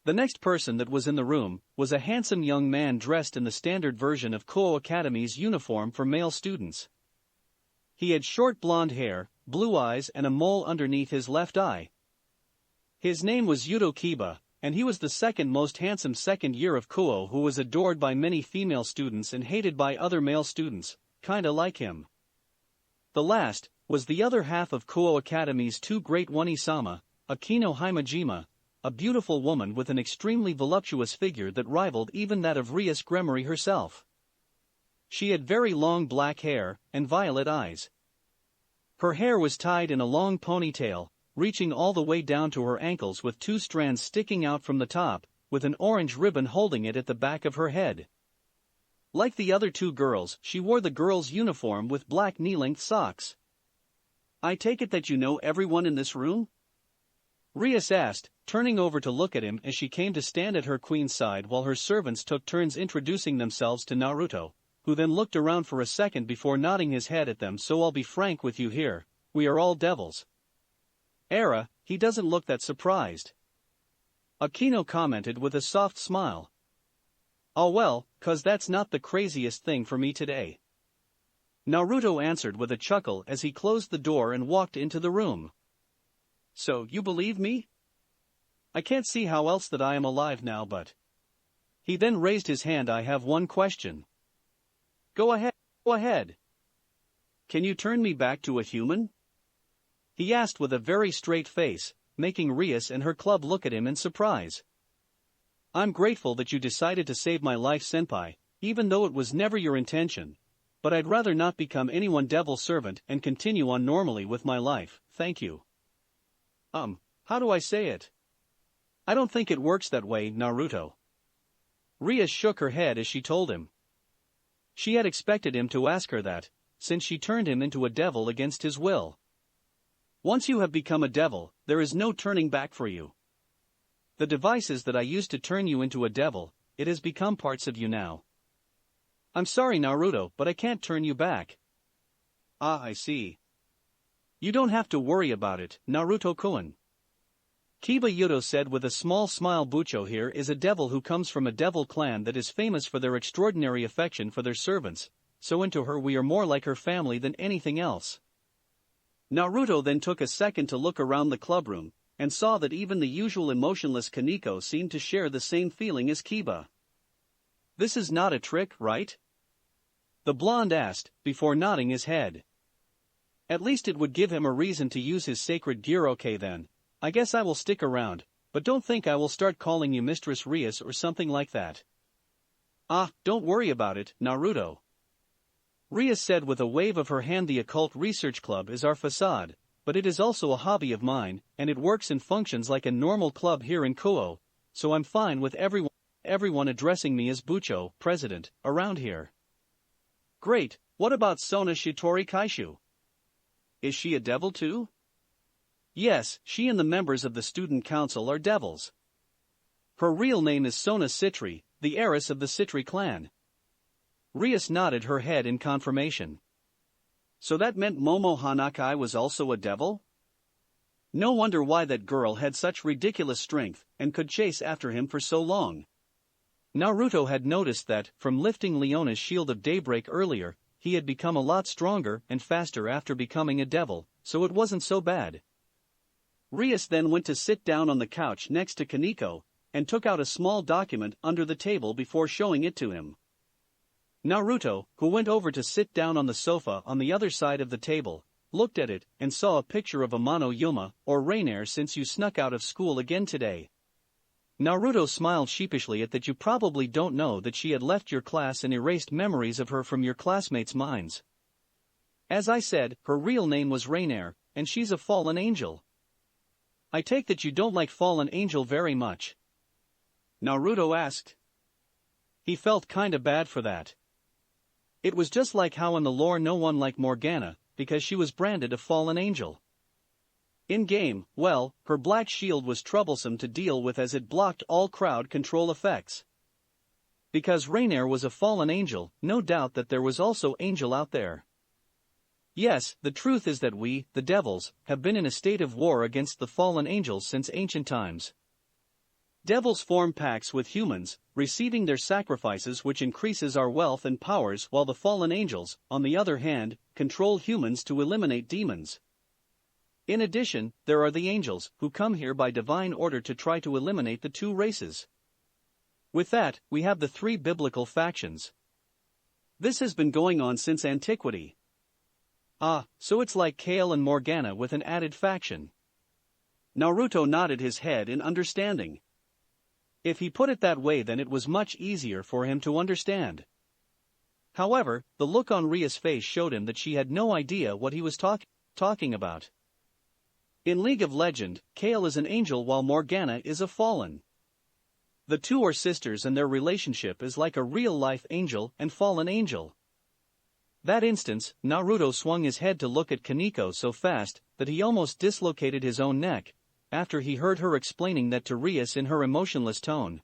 The next person that was in the room was a handsome young man dressed in the standard version of Kuo Academy's uniform for male students. He had short blonde hair, blue eyes and a mole underneath his left eye. His name was Yuto Kiba, and he was the second most handsome second year of Kuo, who was adored by many female students and hated by other male students, kinda like him. The last was the other half of Kuo Academy's two great One-sama, Akino Himejima, a beautiful woman with an extremely voluptuous figure that rivaled even that of Rias Gremory herself. She had very long black hair and violet eyes. Her hair was tied in a long ponytail, reaching all the way down to her ankles with two strands sticking out from the top, with an orange ribbon holding it at the back of her head. Like the other two girls, she wore the girl's uniform with black knee-length socks. I take it that you know everyone in this room? Rias asked, turning over to look at him as she came to stand at her queen's side while her servants took turns introducing themselves to Naruto, who then looked around for a second before nodding his head at them. So I'll be frank with you here, we are all devils. Era, he doesn't look that surprised. Akino commented with a soft smile. Oh well, 'cause that's not the craziest thing for me today. Naruto answered with a chuckle as he closed the door and walked into the room. So, you believe me? I can't see how else that I am alive now, but... He then raised his hand. I have one question. Go ahead. Can you turn me back to a human? He asked with a very straight face, making Rias and her club look at him in surprise. I'm grateful that you decided to save my life, senpai, even though it was never your intention, but I'd rather not become anyone devil's servant and continue on normally with my life, thank you. How do I say it? I don't think it works that way, Naruto. Rias shook her head as she told him. She had expected him to ask her that, since she turned him into a devil against his will. Once you have become a devil, there is no turning back for you. The devices that I used to turn you into a devil, it has become parts of you now. I'm sorry, Naruto, but I can't turn you back. Ah, I see. You don't have to worry about it, Naruto-kun. Kiba Yuto said with a small smile. Bucho here is a devil who comes from a devil clan that is famous for their extraordinary affection for their servants, so into her we are more like her family than anything else. Naruto then took a second to look around the clubroom, and saw that even the usual emotionless Kaneko seemed to share the same feeling as Kiba. This is not a trick, right? the blonde asked, before nodding his head. At least it would give him a reason to use his sacred gear. Okay then, I guess I will stick around, but don't think I will start calling you Mistress Rias or something like that. Ah, don't worry about it, Naruto. Rias said with a wave of her hand. The Occult Research Club is our facade, but it is also a hobby of mine, and it works and functions like a normal club here in Kuo, so I'm fine with everyone addressing me as Bucho, president, around here. Great, what about Sona Shitori Kaishu? Is she a devil too? Yes, she and the members of the student council are devils. Her real name is Sona Citri, the heiress of the Citri clan. Rias nodded her head in confirmation. So that meant Momo Hanakai was also a devil? No wonder why that girl had such ridiculous strength and could chase after him for so long. Naruto had noticed that, from lifting Leona's shield of daybreak earlier, he had become a lot stronger and faster after becoming a devil, so it wasn't so bad. Rias then went to sit down on the couch next to Kaneko, and took out a small document under the table before showing it to him. Naruto, who went over to sit down on the sofa on the other side of the table, looked at it and saw a picture of Amano Yuuma, or Rainier. Since you snuck out of school again today. Naruto smiled sheepishly at that. You probably don't know that she had left your class and erased memories of her from your classmates' minds. As I said, her real name was Rainier, and she's a fallen angel. I take that you don't like fallen angel very much. Naruto asked. He felt kinda bad for that. It was just like how in the lore no one liked Morgana, because she was branded a fallen angel. In-game, well, her black shield was troublesome to deal with as it blocked all crowd control effects. Because Rainier was a fallen angel, no doubt that there was also angel out there. Yes, the truth is that we, the devils, have been in a state of war against the fallen angels since ancient times. Devils form pacts with humans, receiving their sacrifices, which increases our wealth and powers, while the fallen angels, on the other hand, control humans to eliminate demons. In addition, there are the angels, who come here by divine order to try to eliminate the two races. With that, we have the three biblical factions. This has been going on since antiquity. Ah, so it's like Kale and Morgana with an added faction. Naruto nodded his head in understanding. If he put it that way, then it was much easier for him to understand. However, the look on Ria's face showed him that she had no idea what he was talking about. In League of Legends, Kale is an angel while Morgana is a fallen. The two are sisters and their relationship is like a real-life angel and fallen angel. That instance, Naruto swung his head to look at Kaneko so fast that he almost dislocated his own neck, after he heard her explaining that to Rias in her emotionless tone.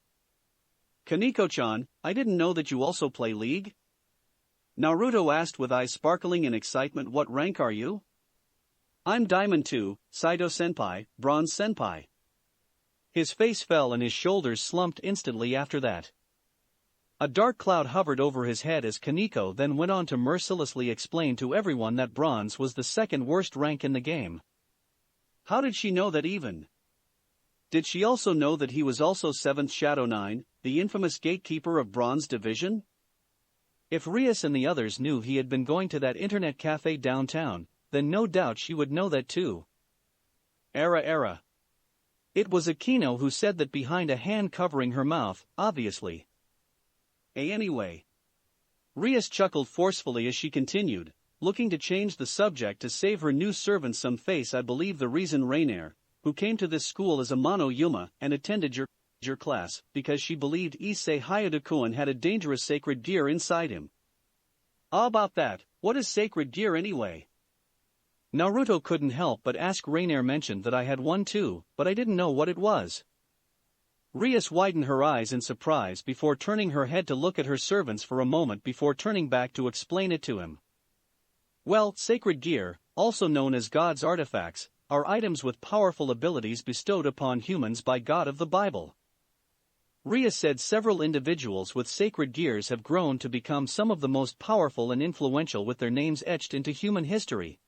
Kaneko-chan, I didn't know that you also play League? Naruto asked with eyes sparkling in excitement. What rank are you? I'm Diamond 2, Saito-senpai, Bronze-senpai. His face fell and his shoulders slumped instantly after that. A dark cloud hovered over his head as Kaneko then went on to mercilessly explain to everyone that Bronze was the second worst rank in the game. How did she know that even? Did she also know that he was also 7th Shadow 9, the infamous gatekeeper of Bronze Division? If Rias and the others knew he had been going to that internet cafe downtown, then no doubt she would know that too. Era. It was Akino who said that behind a hand covering her mouth, obviously. Anyway. Rias chuckled forcefully as she continued, looking to change the subject to save her new servant some face. I believe the reason Rainier, who came to this school as Amano Yuuma and attended your class, because she believed Issei Hayadakuen had a dangerous sacred gear inside him. How about that? What is sacred gear anyway? Naruto couldn't help but ask. Rainier mentioned that I had one too, but I didn't know what it was. Rias widened her eyes in surprise before turning her head to look at her servants for a moment before turning back to explain it to him. Well, sacred gear, also known as God's artifacts, are items with powerful abilities bestowed upon humans by God of the Bible. Rias said several individuals with sacred gears have grown to become some of the most powerful and influential, with their names etched into human history.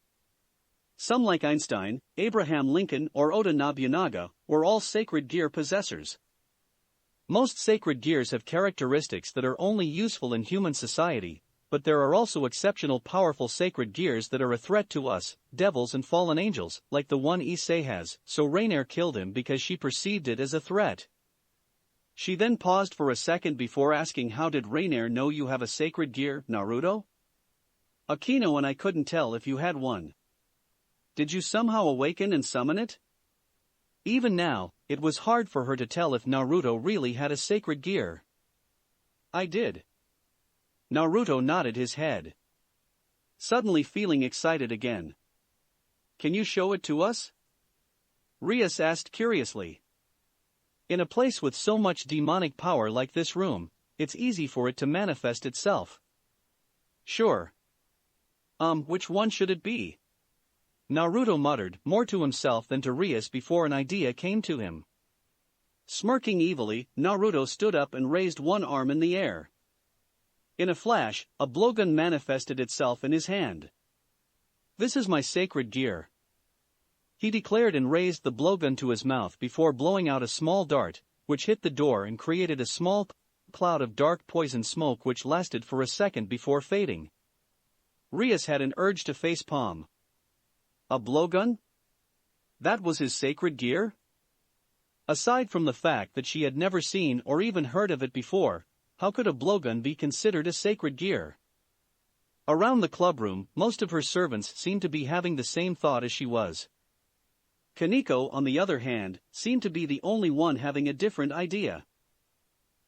Some like Einstein, Abraham Lincoln or Oda Nobunaga were all sacred gear possessors. Most sacred gears have characteristics that are only useful in human society, but there are also exceptional powerful sacred gears that are a threat to us, devils and fallen angels, like the one Issei has, so Rainier killed him because she perceived it as a threat. She then paused for a second before asking, how did Rainier know you have a sacred gear, Naruto? Akino and I couldn't tell if you had one. Did you somehow awaken and summon it? Even now, it was hard for her to tell if Naruto really had a sacred gear. I did. Naruto nodded his head, suddenly feeling excited again. Can you show it to us? Rias asked curiously. In a place with so much demonic power like this room, it's easy for it to manifest itself. Sure. Which one should it be? Naruto muttered, more to himself than to Rias before an idea came to him. Smirking evilly, Naruto stood up and raised one arm in the air. In a flash, a blowgun manifested itself in his hand. This is my sacred gear, he declared and raised the blowgun to his mouth before blowing out a small dart, which hit the door and created a small cloud of dark poison smoke which lasted for a second before fading. Rias had an urge to face palm. A blowgun? That was his sacred gear? Aside from the fact that she had never seen or even heard of it before, how could a blowgun be considered a sacred gear? Around the clubroom, most of her servants seemed to be having the same thought as she was. Kaneko, on the other hand, seemed to be the only one having a different idea.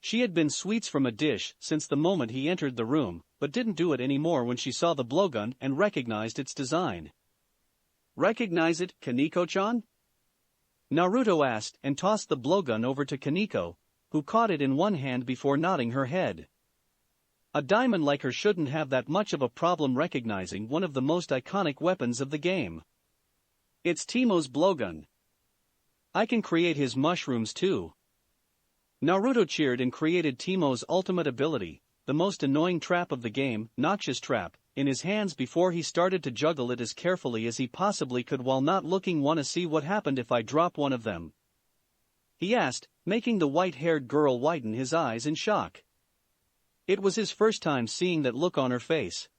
She had been sweets from a dish since the moment he entered the room, but didn't do it anymore when she saw the blowgun and recognized its design. Recognize it, Kaneko-chan? Naruto asked and tossed the blowgun over to Kaneko, who caught it in one hand before nodding her head. A diamond like her shouldn't have that much of a problem recognizing one of the most iconic weapons of the game. It's Teimo's blowgun. I can create his mushrooms too. Naruto cheered and created Teimo's ultimate ability, the most annoying trap of the game, Noxious Trap, in his hands before he started to juggle it as carefully as he possibly could while not looking. Wanna see what happened if I drop one of them? He asked, making the white-haired girl widen his eyes in shock. It was his first time seeing that look on her face.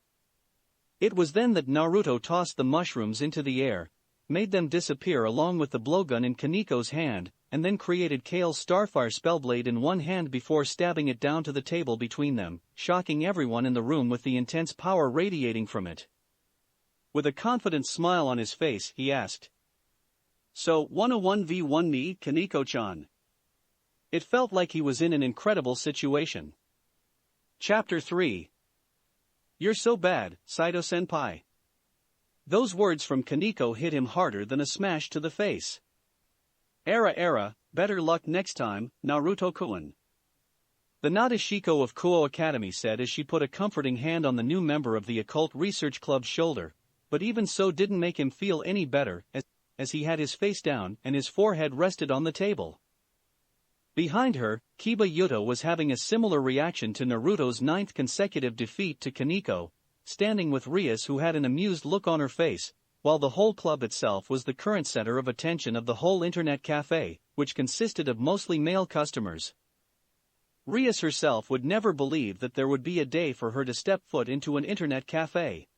It was then that Naruto tossed the mushrooms into the air, made them disappear along with the blowgun in Kaneko's hand, and then created Kale's Starfire Spellblade in one hand before stabbing it down to the table between them, shocking everyone in the room with the intense power radiating from it. With a confident smile on his face, he asked, "So, wanna 1v1 me, Kaneko-chan?" It felt like he was in an incredible situation. Chapter 3. You're so bad, Saito-senpai. Those words from Kaneko hit him harder than a smash to the face. Era, better luck next time, Naruto-kun. The Nadeshiko of Kuo Academy said as she put a comforting hand on the new member of the Occult Research Club's shoulder, but even so didn't make him feel any better, as he had his face down and his forehead rested on the table. Behind her, Kiba Yuta was having a similar reaction to Naruto's 9th consecutive defeat to Kaneko, standing with Rias who had an amused look on her face, while the whole club itself was the current center of attention of the whole internet cafe, which consisted of mostly male customers. Rias herself would never believe that there would be a day for her to step foot into an internet cafe.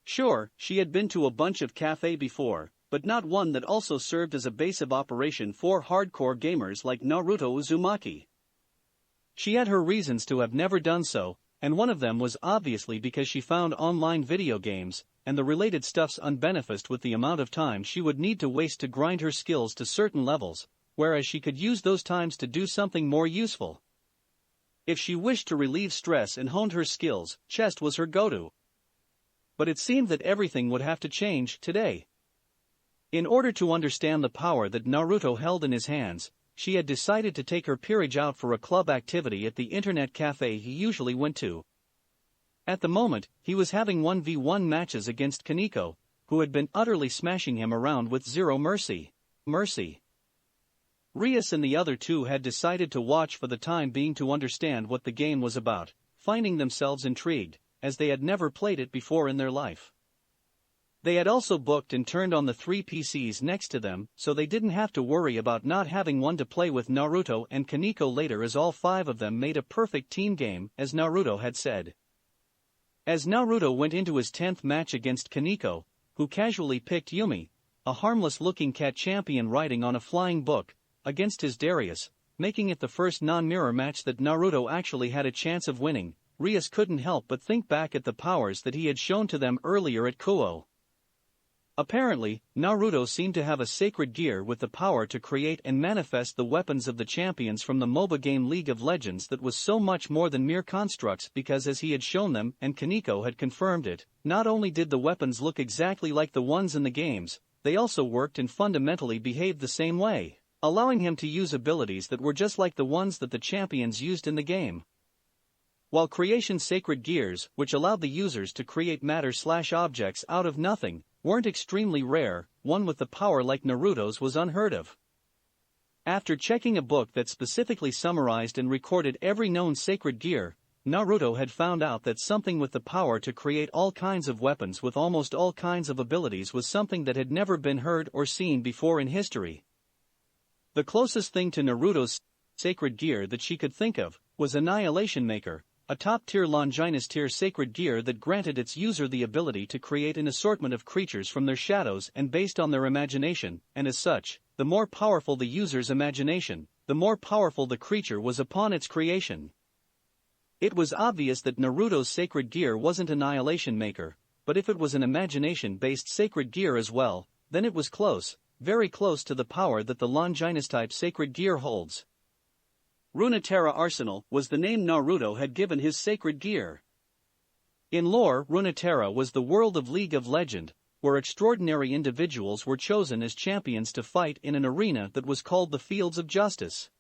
Sure, she had been to a bunch of cafe before, but not one that also served as a base of operation for hardcore gamers like Naruto Uzumaki. She had her reasons to have never done so, and one of them was obviously because she found online video games and the related stuffs unbeneficed with the amount of time she would need to waste to grind her skills to certain levels, whereas she could use those times to do something more useful. If she wished to relieve stress and honed her skills, chess was her go-to. But it seemed that everything would have to change today. In order to understand the power that Naruto held in his hands, she had decided to take her peerage out for a club activity at the internet cafe he usually went to. At the moment, he was having 1v1 matches against Kaneko, who had been utterly smashing him around with zero mercy. Rias and the other two had decided to watch for the time being to understand what the game was about, finding themselves intrigued, as they had never played it before in their life. They had also booked and turned on the 3 PCs next to them, so they didn't have to worry about not having one to play with Naruto and Kaneko later, as all 5 of them made a perfect team game, as Naruto had said. As Naruto went into his 10th match against Kaneko, who casually picked Yumi, a harmless-looking cat champion riding on a flying book, against his Darius, making it the first non-mirror match that Naruto actually had a chance of winning, Rias couldn't help but think back at the powers that he had shown to them earlier at Kuo. Apparently, Naruto seemed to have a sacred gear with the power to create and manifest the weapons of the champions from the MOBA game League of Legends that was so much more than mere constructs because as he had shown them and Kaneko had confirmed it, not only did the weapons look exactly like the ones in the games, they also worked and fundamentally behaved the same way, allowing him to use abilities that were just like the ones that the champions used in the game. While creation sacred gears, which allowed the users to create matter/objects out of nothing, weren't extremely rare, one with the power like Naruto's was unheard of. After checking a book that specifically summarized and recorded every known sacred gear, Naruto had found out that something with the power to create all kinds of weapons with almost all kinds of abilities was something that had never been heard or seen before in history. The closest thing to Naruto's sacred gear that she could think of was Annihilation Maker, a top-tier Longinus-tier sacred gear that granted its user the ability to create an assortment of creatures from their shadows and based on their imagination, and as such, the more powerful the user's imagination, the more powerful the creature was upon its creation. It was obvious that Naruto's sacred gear wasn't Annihilation Maker, but if it was an imagination-based sacred gear as well, then it was close, very close to the power that the Longinus-type sacred gear holds. Runeterra Arsenal was the name Naruto had given his sacred gear. In lore, Runeterra was the world of League of Legend, where extraordinary individuals were chosen as champions to fight in an arena that was called the Fields of Justice.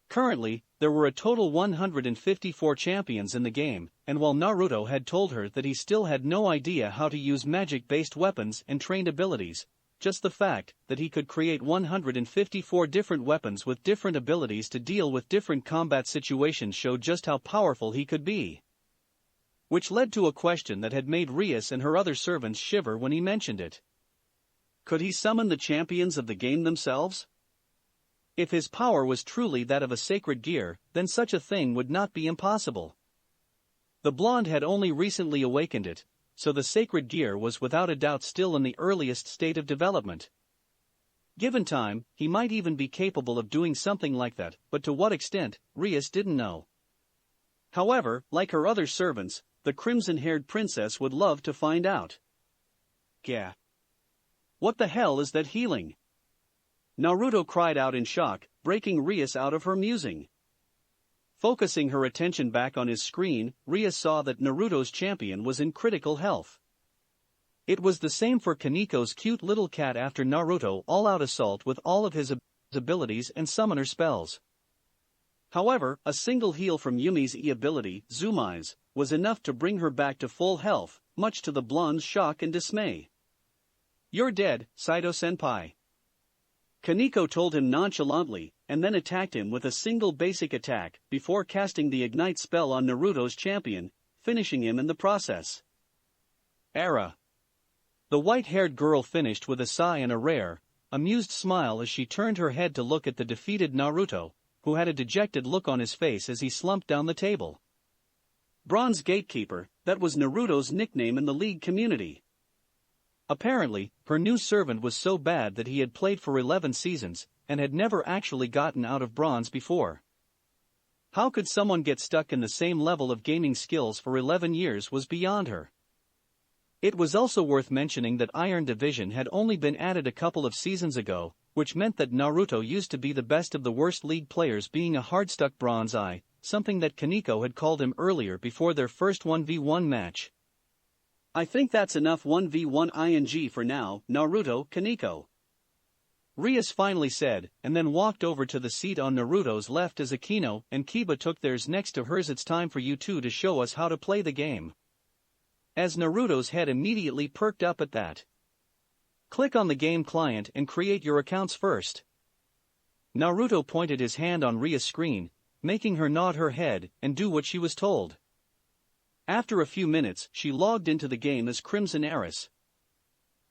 Currently, there were a total 154 champions in the game, and while Naruto had told her that he still had no idea how to use magic-based weapons and trained abilities, just the fact that he could create 154 different weapons with different abilities to deal with different combat situations showed just how powerful he could be. Which led to a question that had made Rias and her other servants shiver when he mentioned it. Could he summon the champions of the game themselves? If his power was truly that of a sacred gear, then such a thing would not be impossible. The blonde had only recently awakened it, so the sacred gear was without a doubt still in the earliest state of development. Given time, he might even be capable of doing something like that, but to what extent, Rias didn't know. However, like her other servants, the crimson-haired princess would love to find out. Gah! What the hell is that healing? Naruto cried out in shock, breaking Rias out of her musing. Focusing her attention back on his screen, Rias saw that Naruto's champion was in critical health. It was the same for Kaneko's cute little cat after Naruto all-out assault with all of his abilities and summoner spells. However, a single heal from Yumi's E-ability, Zumai's, was enough to bring her back to full health, much to the blonde's shock and dismay. "You're dead, Saito-senpai." Kaneko told him nonchalantly, and then attacked him with a single basic attack, before casting the Ignite spell on Naruto's champion, finishing him in the process. Era. The white-haired girl finished with a sigh and a rare, amused smile as she turned her head to look at the defeated Naruto, who had a dejected look on his face as he slumped down the table. Bronze Gatekeeper, that was Naruto's nickname in the League community. Apparently, her new servant was so bad that he had played for 11 seasons, and had never actually gotten out of bronze before. How could someone get stuck in the same level of gaming skills for 11 years was beyond her. It was also worth mentioning that Iron Division had only been added a couple of seasons ago, which meant that Naruto used to be the best of the worst League players, being a hard-stuck bronze eye, something that Kaneko had called him earlier before their first 1v1 match. "I think that's enough 1v1 ing for now, Naruto, Kaneko," Rias finally said, and then walked over to the seat on Naruto's left as Akino and Kiba took theirs next to hers. "It's time for you two to show us how to play the game." As Naruto's head immediately perked up at that. "Click on the game client and create your accounts first." Naruto pointed his hand on Ria's screen, making her nod her head and do what she was told. After a few minutes, she logged into the game as Crimson Heiress.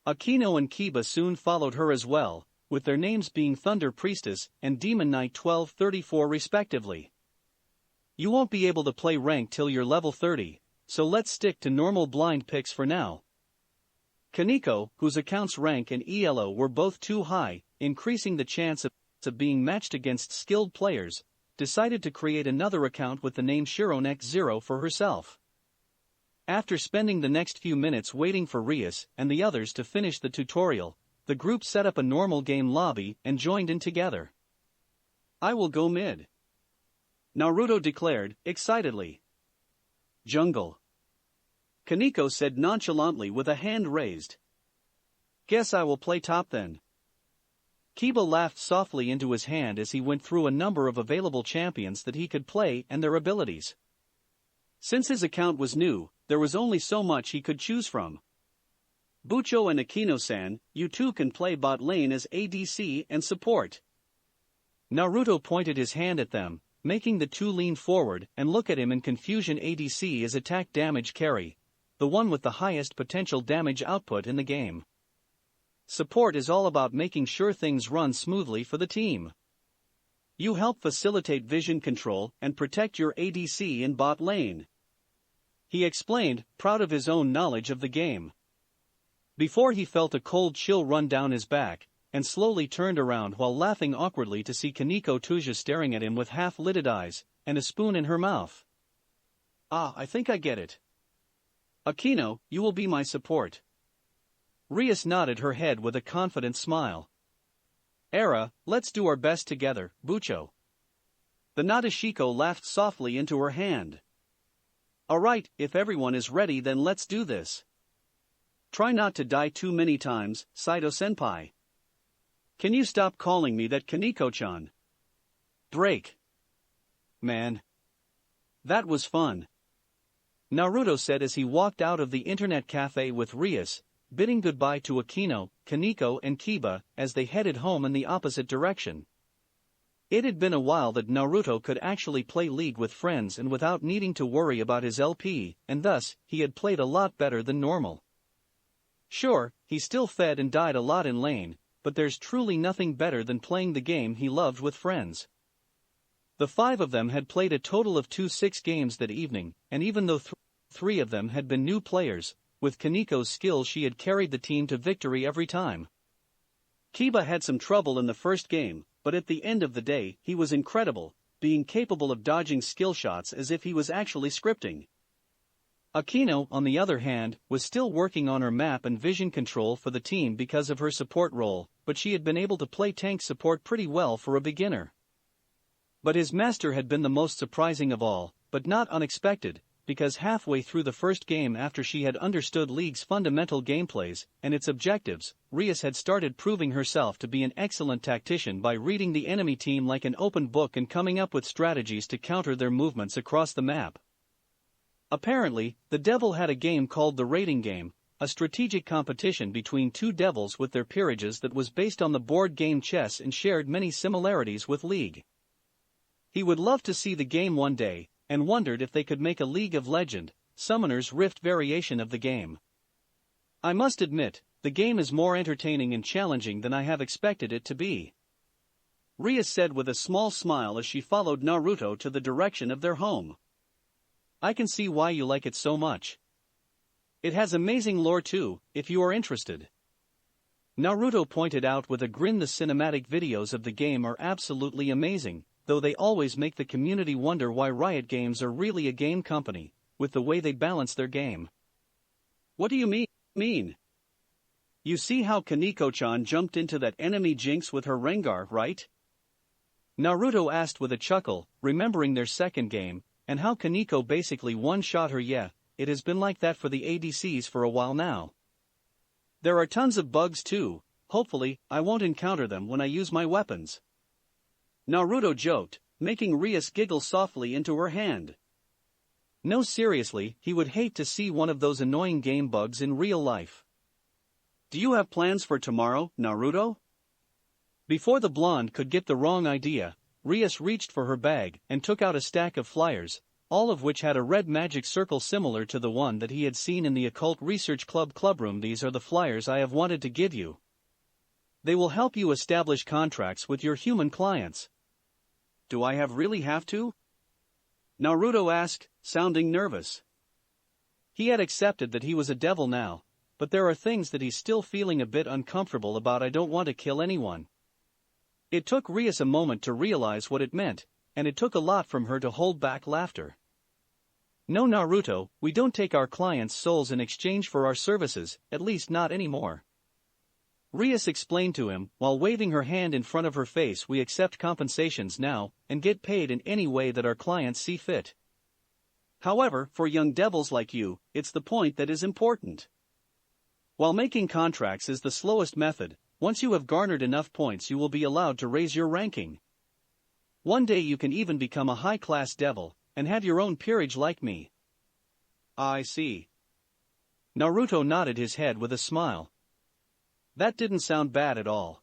Akino and Kiba soon followed her as well, with their names being Thunder Priestess and Demon Knight 1234 respectively. "You won't be able to play rank till you're level 30, so let's stick to normal blind picks for now. Kaneko, whose account's rank and ELO were both too high, increasing the chance of being matched against skilled players, decided to create another account with the name Shironek0 for herself. After spending the next few minutes waiting for Rias and the others to finish the tutorial, the group set up a normal game lobby and joined in together. "I will go mid," Naruto declared, excitedly. "Jungle," Kaneko said nonchalantly with a hand raised. "Guess I will play top then." Kiba laughed softly into his hand as he went through a number of available champions that he could play and their abilities. Since his account was new, there was only so much he could choose from. "Bucho and Akino-san, you two can play bot lane as ADC and support." Naruto pointed his hand at them, making the two lean forward and look at him in confusion. ADC is attack damage carry, the one with the highest potential damage output in the game. Support is all about making sure things run smoothly for the team. You help facilitate vision control and protect your ADC in bot lane, he explained, proud of his own knowledge of the game. Before he felt a cold chill run down his back, and slowly turned around while laughing awkwardly to see Kaneko Tuja staring at him with half-lidded eyes, and a spoon in her mouth. "Ah, I think I get it. Akino, you will be my support." Rias nodded her head with a confident smile. "Era, let's do our best together, Bucho." The Nadeshiko laughed softly into her hand. "Alright, if everyone is ready then let's do this. Try not to die too many times, Saito-senpai. Can you stop calling me that, Kaneko-chan?" "Break. Man. That was fun," Naruto said as he walked out of the internet cafe with Rias, bidding goodbye to Akino, Kaneko and Kiba as they headed home in the opposite direction. It had been a while that Naruto could actually play League with friends and without needing to worry about his LP, and thus, he had played a lot better than normal. Sure, he still fed and died a lot in lane, but there's truly nothing better than playing the game he loved with friends. The five of them had played a total of 2-6 games that evening, and even though three of them had been new players, with Kaneko's skill she had carried the team to victory every time. Kiba had some trouble in the first game, but at the end of the day, he was incredible, being capable of dodging skill shots as if he was actually scripting. Akino, on the other hand, was still working on her map and vision control for the team because of her support role, but she had been able to play tank support pretty well for a beginner. But his master had been the most surprising of all, but not unexpected, because halfway through the first game after she had understood League's fundamental gameplays and its objectives, Rias had started proving herself to be an excellent tactician by reading the enemy team like an open book and coming up with strategies to counter their movements across the map. Apparently, the Devil had a game called the Rating Game, a strategic competition between two devils with their peerages that was based on the board game chess and shared many similarities with League. He would love to see the game one day, and wondered if they could make a League of Legend, Summoner's Rift variation of the game. "I must admit, the game is more entertaining and challenging than I have expected it to be," Rias said with a small smile as she followed Naruto to the direction of their home. "I can see why you like it so much. It has amazing lore too, if you are interested," Naruto pointed out with a grin. The cinematic videos of the game are absolutely amazing, though they always make the community wonder why Riot Games are really a game company, with the way they balance their game. "What do you mean? You see how Kaneko-chan jumped into that enemy Jinx with her Rengar, right?" Naruto asked with a chuckle, remembering their second game, and how Kaneko basically one-shot her. "Yeah, it has been like that for the ADCs for a while now. There are tons of bugs too, hopefully, I won't encounter them when I use my weapons," Naruto joked, making Rias giggle softly into her hand. No, seriously, he would hate to see one of those annoying game bugs in real life. "Do you have plans for tomorrow, Naruto?" Before the blonde could get the wrong idea, Rias reached for her bag and took out a stack of flyers, all of which had a red magic circle similar to the one that he had seen in the Occult Research Club clubroom. "These are the flyers I have wanted to give you. They will help you establish contracts with your human clients." "Do I really have to?" Naruto asked, sounding nervous. He had accepted that he was a devil now, but there are things that he's still feeling a bit uncomfortable about. I don't want to kill anyone. It took Rias a moment to realize what it meant, and it took a lot from her to hold back laughter. No, Naruto, we don't take our clients' souls in exchange for our services, at least not anymore. Rias explained to him, while waving her hand in front of her face. We accept compensations now, and get paid in any way that our clients see fit. However, for young devils like you, it's the point that is important. While making contracts is the slowest method, once you have garnered enough points you will be allowed to raise your ranking. One day you can even become a high-class devil, and have your own peerage like me. I see. Naruto nodded his head with a smile. That didn't sound bad at all.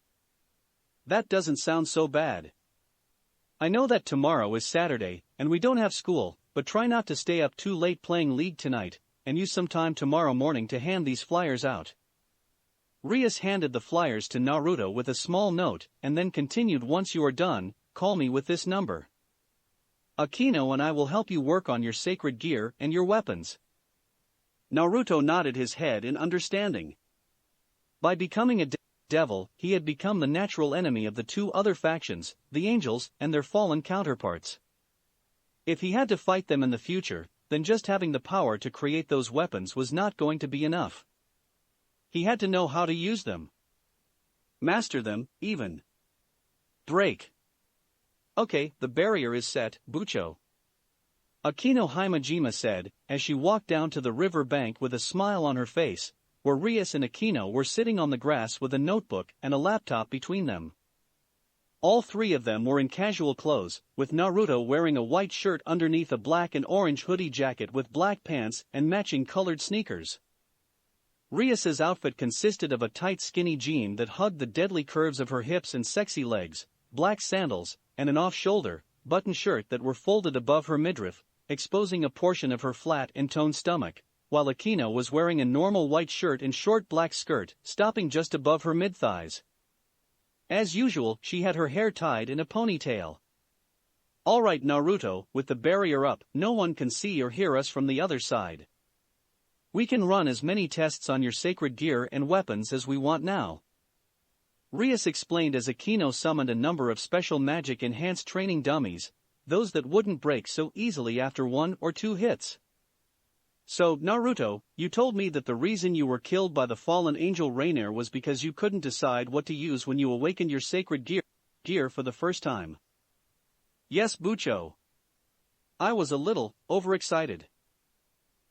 That doesn't sound so bad. I know that tomorrow is Saturday, and we don't have school, but try not to stay up too late playing League tonight, and use some time tomorrow morning to hand these flyers out. Rias handed the flyers to Naruto with a small note, and then continued, once you are done, call me with this number. Akino and I will help you work on your sacred gear and your weapons. Naruto nodded his head in understanding. By becoming a devil, he had become the natural enemy of the two other factions, the angels and their fallen counterparts. If he had to fight them in the future, then just having the power to create those weapons was not going to be enough. He had to know how to use them. Master them, even. Break. Okay, the barrier is set, Bucho. Akino Himejima said, as she walked down to the river bank with a smile on her face, where Rias and Akino were sitting on the grass with a notebook and a laptop between them. All three of them were in casual clothes, with Naruto wearing a white shirt underneath a black and orange hoodie jacket with black pants and matching colored sneakers. Rias's outfit consisted of a tight skinny jean that hugged the deadly curves of her hips and sexy legs, black sandals, and an off-shoulder, button shirt that were folded above her midriff, exposing a portion of her flat and toned stomach, while Akino was wearing a normal white shirt and short black skirt, stopping just above her mid-thighs. As usual, she had her hair tied in a ponytail. All right, Naruto, with the barrier up, no one can see or hear us from the other side. We can run as many tests on your sacred gear and weapons as we want now. Rias explained as Akino summoned a number of special magic-enhanced training dummies, those that wouldn't break so easily after 1 or 2 hits. So, Naruto, you told me that the reason you were killed by the fallen angel Rainier was because you couldn't decide what to use when you awakened your sacred gear for the first time. Yes, Bucho. I was a little overexcited.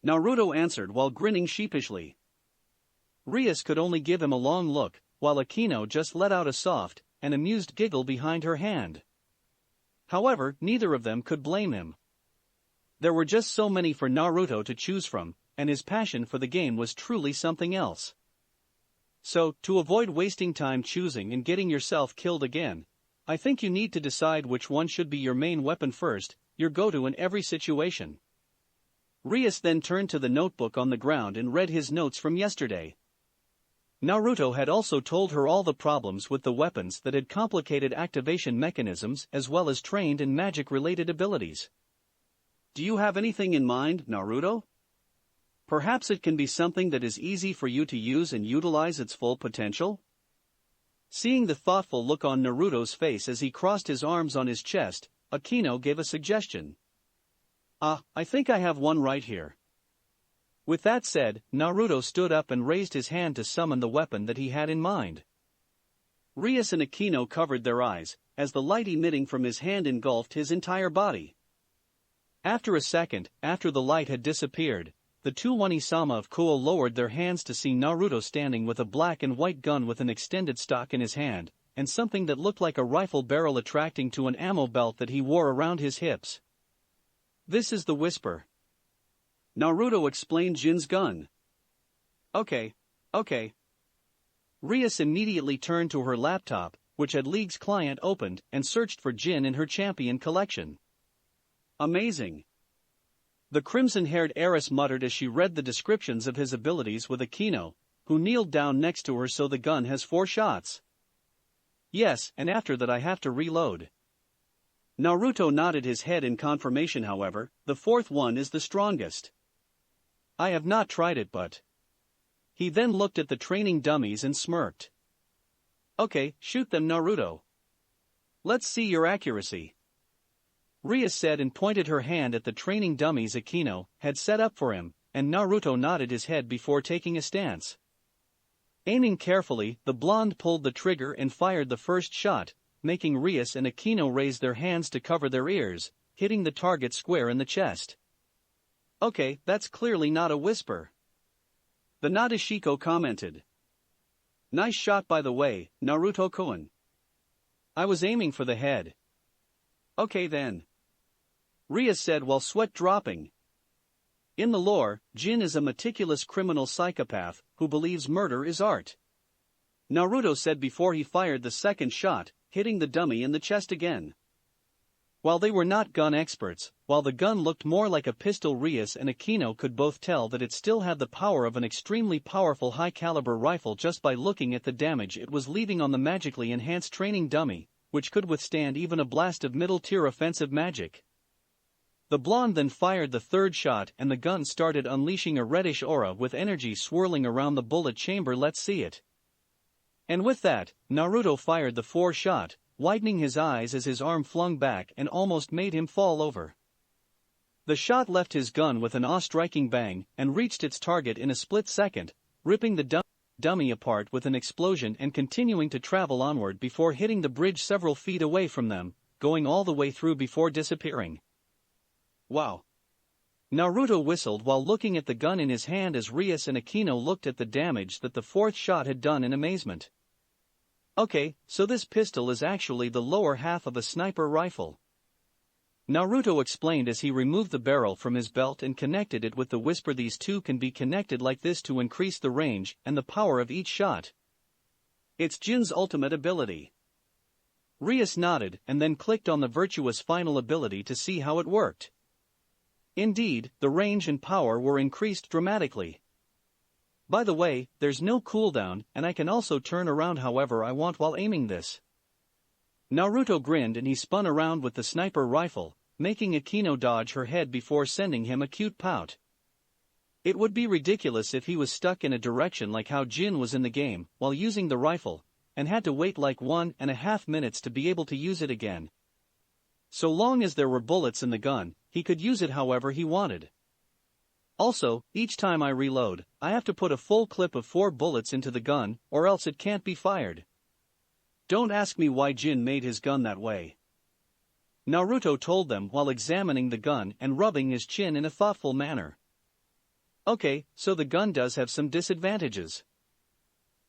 Naruto answered while grinning sheepishly. Rias could only give him a long look, while Akino just let out a soft and amused giggle behind her hand. However, neither of them could blame him. There were just so many for Naruto to choose from, and his passion for the game was truly something else. So, to avoid wasting time choosing and getting yourself killed again, I think you need to decide which one should be your main weapon first, your go-to in every situation. Rias then turned to the notebook on the ground and read his notes from yesterday. Naruto had also told her all the problems with the weapons that had complicated activation mechanisms as well as trained in magic-related abilities. Do you have anything in mind, Naruto? Perhaps it can be something that is easy for you to use and utilize its full potential? Seeing the thoughtful look on Naruto's face as he crossed his arms on his chest, Akino gave a suggestion. I think I have one right here. With that said, Naruto stood up and raised his hand to summon the weapon that he had in mind. Rias and Akino covered their eyes, as the light emitting from his hand engulfed his entire body. After a second, after the light had disappeared, the two Onisama of Koa lowered their hands to see Naruto standing with a black and white gun with an extended stock in his hand, and something that looked like a rifle barrel attracting to an ammo belt that he wore around his hips. This is the Whisper. Naruto explained Jin's gun. Okay. Rias immediately turned to her laptop, which had League's client opened, and searched for Jin in her champion collection. Amazing. The crimson-haired heiress muttered as she read the descriptions of his abilities with Akino, who kneeled down next to her. So the gun has 4 shots. Yes, and after that I have to reload. Naruto nodded his head in confirmation. However, the 4th one is the strongest. I have not tried it but. He then looked at the training dummies and smirked. Okay, shoot them Naruto. Let's see your accuracy. Ria said and pointed her hand at the training dummies Akino had set up for him, and Naruto nodded his head before taking a stance. Aiming carefully, the blonde pulled the trigger and fired the first shot, making Rias and Akino raise their hands to cover their ears, hitting the target square in the chest. Okay, that's clearly not a whisper. The Nadeshiko commented. Nice shot by the way, Naruto-kun. I was aiming for the head. Okay then. Ria said while sweat dropping. In the lore, Jin is a meticulous criminal psychopath who believes murder is art. Naruto said before he fired the second shot, hitting the dummy in the chest again. While they were not gun experts, while the gun looked more like a pistol, Rias and Akino could both tell that it still had the power of an extremely powerful high-caliber rifle just by looking at the damage it was leaving on the magically enhanced training dummy, which could withstand even a blast of middle-tier offensive magic. The blonde then fired the third shot and the gun started unleashing a reddish aura with energy swirling around the bullet chamber. Let's see it. And with that, Naruto fired the fourth shot, widening his eyes as his arm flung back and almost made him fall over. The shot left his gun with an awe-striking bang and reached its target in a split second, ripping the dummy apart with an explosion and continuing to travel onward before hitting the bridge several feet away from them, going all the way through before disappearing. Wow. Naruto whistled while looking at the gun in his hand as Rias and Akino looked at the damage that the fourth shot had done in amazement. Okay, so this pistol is actually the lower half of a sniper rifle. Naruto explained as he removed the barrel from his belt and connected it with the whisper. These two can be connected like this to increase the range and the power of each shot. It's Jin's ultimate ability. Rias nodded and then clicked on the virtuous final ability to see how it worked. Indeed, the range and power were increased dramatically. By the way, there's no cooldown and I can also turn around however I want while aiming this. Naruto grinned and he spun around with the sniper rifle, making Akino dodge her head before sending him a cute pout. It would be ridiculous if he was stuck in a direction like how Jin was in the game while using the rifle, and had to wait like 1.5 minutes to be able to use it again. So long as there were bullets in the gun, he could use it however he wanted. Also, each time I reload, I have to put a full clip of 4 bullets into the gun, or else it can't be fired. Don't ask me why Jin made his gun that way. Naruto told them while examining the gun and rubbing his chin in a thoughtful manner. Okay, so the gun does have some disadvantages.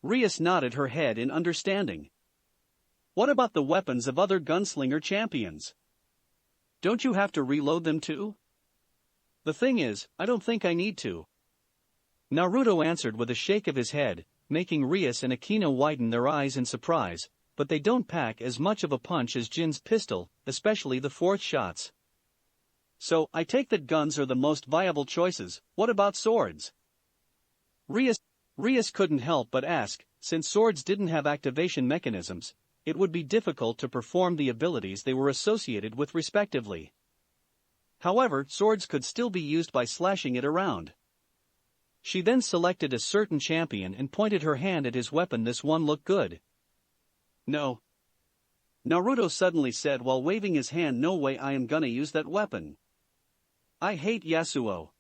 Rias nodded her head in understanding. What about the weapons of other gunslinger champions? Don't you have to reload them too? The thing is, I don't think I need to. Naruto answered with a shake of his head, making Rias and Akino widen their eyes in surprise, but they don't pack as much of a punch as Jin's pistol, especially the fourth shots. So, I take that guns are the most viable choices. What about swords? Rias couldn't help but ask, since swords didn't have activation mechanisms, it would be difficult to perform the abilities they were associated with respectively. However, swords could still be used by slashing it around. She then selected a certain champion and pointed her hand at his weapon. This one looked good. No. Naruto suddenly said while waving his hand. No way I am gonna use that weapon. I hate Yasuo.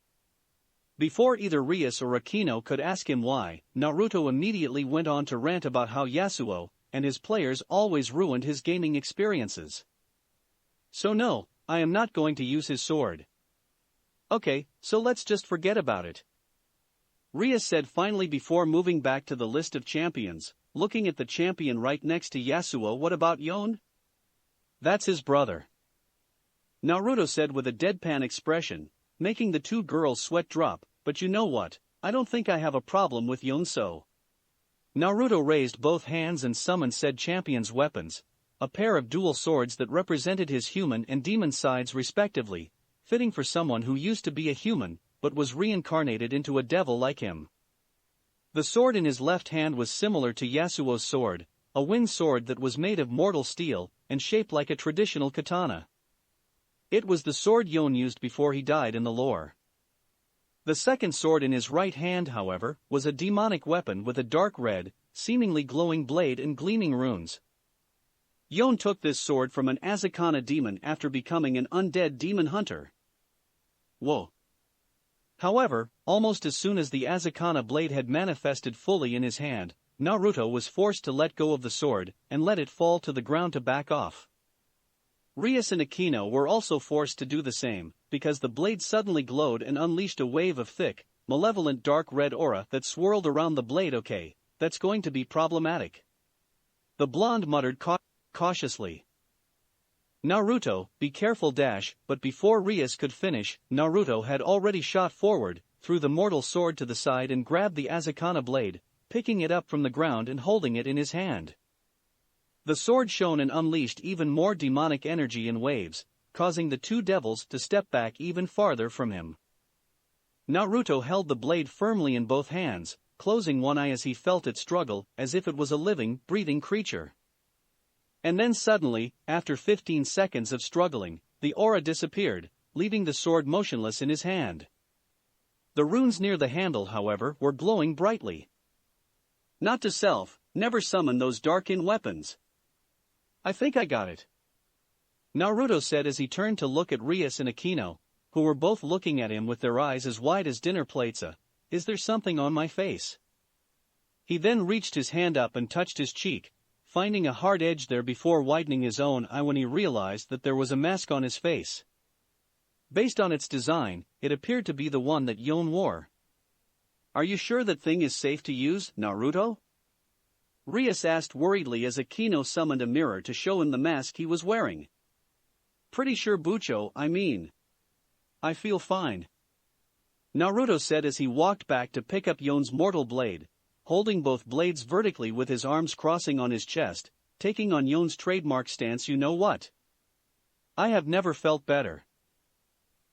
Before either Rias or Akino could ask him why, Naruto immediately went on to rant about how Yasuo and his players always ruined his gaming experiences. So no, I am not going to use his sword. Okay, so let's just forget about it. Rias said finally before moving back to the list of champions, looking at the champion right next to Yasuo. What about Yon? That's his brother. Naruto said with a deadpan expression, making the two girls' sweat drop, but you know what, I don't think I have a problem with Yon. So Naruto raised both hands and summoned said champion's weapons, a pair of dual swords that represented his human and demon sides respectively, fitting for someone who used to be a human, but was reincarnated into a devil like him. The sword in his left hand was similar to Yasuo's sword, a wind sword that was made of mortal steel, and shaped like a traditional katana. It was the sword Yon used before he died in the lore. The second sword in his right hand, however, was a demonic weapon with a dark red, seemingly glowing blade and gleaming runes. Yon took this sword from an Azakana demon after becoming an undead demon hunter. Whoa. However, almost as soon as the Azakana blade had manifested fully in his hand, Naruto was forced to let go of the sword and let it fall to the ground to back off. Rias and Akino were also forced to do the same, because the blade suddenly glowed and unleashed a wave of thick, malevolent dark red aura that swirled around the blade. Okay, that's going to be problematic. The blonde muttered cautiously. Naruto, be careful dash, but before Rias could finish, Naruto had already shot forward, threw the mortal sword to the side and grabbed the Azakana blade, picking it up from the ground and holding it in his hand. The sword shone and unleashed even more demonic energy in waves, causing the two devils to step back even farther from him. Naruto held the blade firmly in both hands, closing one eye as he felt it struggle, as if it was a living, breathing creature. And then suddenly, after 15 seconds of struggling, the aura disappeared, leaving the sword motionless in his hand. The runes near the handle, however, were glowing brightly. Not to self, never summon those dark-in weapons. I think I got it. Naruto said as he turned to look at Rias and Akino, who were both looking at him with their eyes as wide as dinner plates. Is there something on my face? He then reached his hand up and touched his cheek, finding a hard edge there before widening his own eye when he realized that there was a mask on his face. Based on its design, it appeared to be the one that Yon wore. Are you sure that thing is safe to use, Naruto? Rias asked worriedly as Akino summoned a mirror to show him the mask he was wearing. Pretty sure Bucho, I feel fine. Naruto said as he walked back to pick up Yon's mortal blade, holding both blades vertically with his arms crossing on his chest, taking on Yon's trademark stance. You know what? I have never felt better.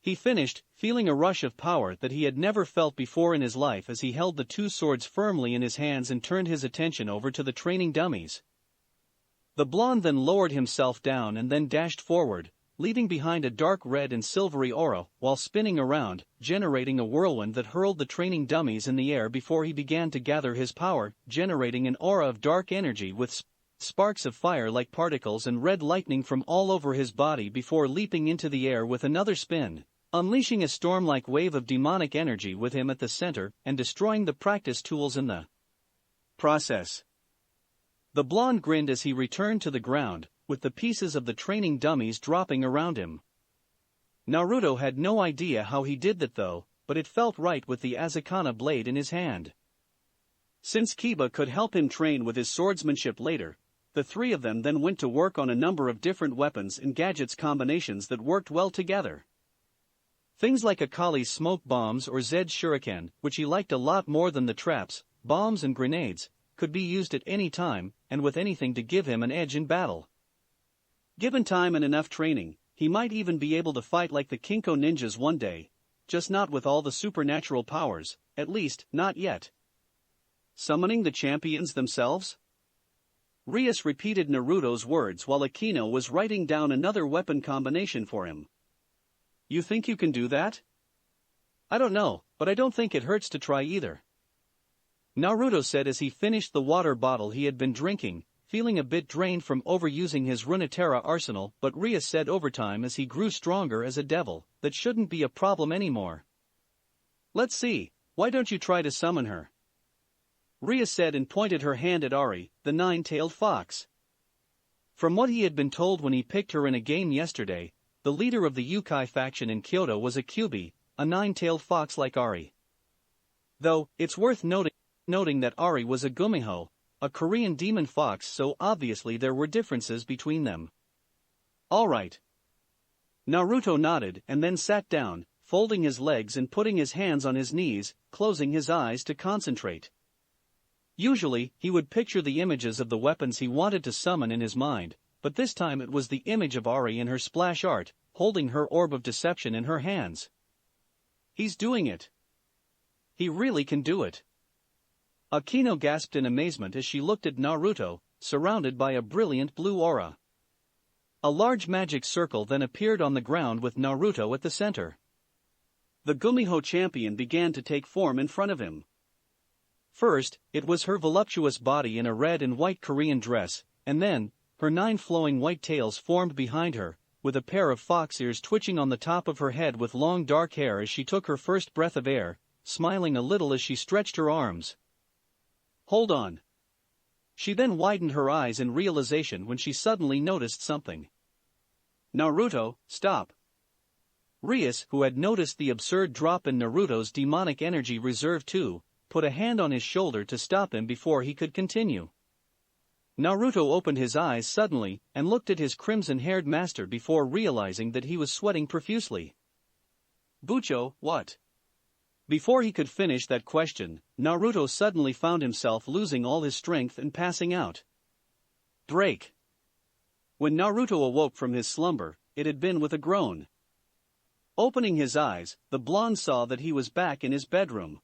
He finished, feeling a rush of power that he had never felt before in his life as he held the two swords firmly in his hands and turned his attention over to the training dummies. The blonde then lowered himself down and then dashed forward, leaving behind a dark red and silvery aura while spinning around, generating a whirlwind that hurled the training dummies in the air before he began to gather his power, generating an aura of dark energy with sparks of fire-like particles and red lightning from all over his body before leaping into the air with another spin, unleashing a storm-like wave of demonic energy with him at the center and destroying the practice tools in the process. The blonde grinned as he returned to the ground, with the pieces of the training dummies dropping around him. Naruto had no idea how he did that though, but it felt right with the Azakana blade in his hand. Since Kiba could help him train with his swordsmanship later, the three of them then went to work on a number of different weapons and gadgets combinations that worked well together. Things like Akali's smoke bombs or Zed's shuriken, which he liked a lot more than the traps, bombs and grenades, could be used at any time, and with anything to give him an edge in battle. Given time and enough training, he might even be able to fight like the Kinko ninjas one day, just not with all the supernatural powers, at least, not yet. Summoning the champions themselves? Rias repeated Naruto's words while Akino was writing down another weapon combination for him. You think you can do that? I don't know, but I don't think it hurts to try either. Naruto said as he finished the water bottle he had been drinking, feeling a bit drained from overusing his Runeterra arsenal, but Rias said over time as he grew stronger as a devil, that shouldn't be a problem anymore. Let's see, why don't you try to summon her? Rias said and pointed her hand at Ari, the nine-tailed fox. From what he had been told when he picked her in a game yesterday, the leader of the Yukai faction in Kyoto was a Kyuubi, a nine-tailed fox like Ari. Though, it's worth noting that Ari was a Gumiho, a Korean demon fox, so obviously there were differences between them. Alright. Naruto nodded and then sat down, folding his legs and putting his hands on his knees, closing his eyes to concentrate. Usually, he would picture the images of the weapons he wanted to summon in his mind, but this time it was the image of Ari in her splash art, holding her orb of deception in her hands. He's doing it. He really can do it. Akino gasped in amazement as she looked at Naruto, surrounded by a brilliant blue aura. A large magic circle then appeared on the ground with Naruto at the center. The Gumiho champion began to take form in front of him. First, it was her voluptuous body in a red and white Korean dress, and then, her 9 flowing white tails formed behind her, with a pair of fox ears twitching on the top of her head with long dark hair as she took her first breath of air, smiling a little as she stretched her arms. Hold on. She then widened her eyes in realization when she suddenly noticed something. Naruto, stop. Rias, who had noticed the absurd drop in Naruto's demonic energy reserve too, put a hand on his shoulder to stop him before he could continue. Naruto opened his eyes suddenly and looked at his crimson-haired master before realizing that he was sweating profusely. Bucho, what? Before he could finish that question, Naruto suddenly found himself losing all his strength and passing out. Break. When Naruto awoke from his slumber, it had been with a groan. Opening his eyes, the blonde saw that he was back in his bedroom.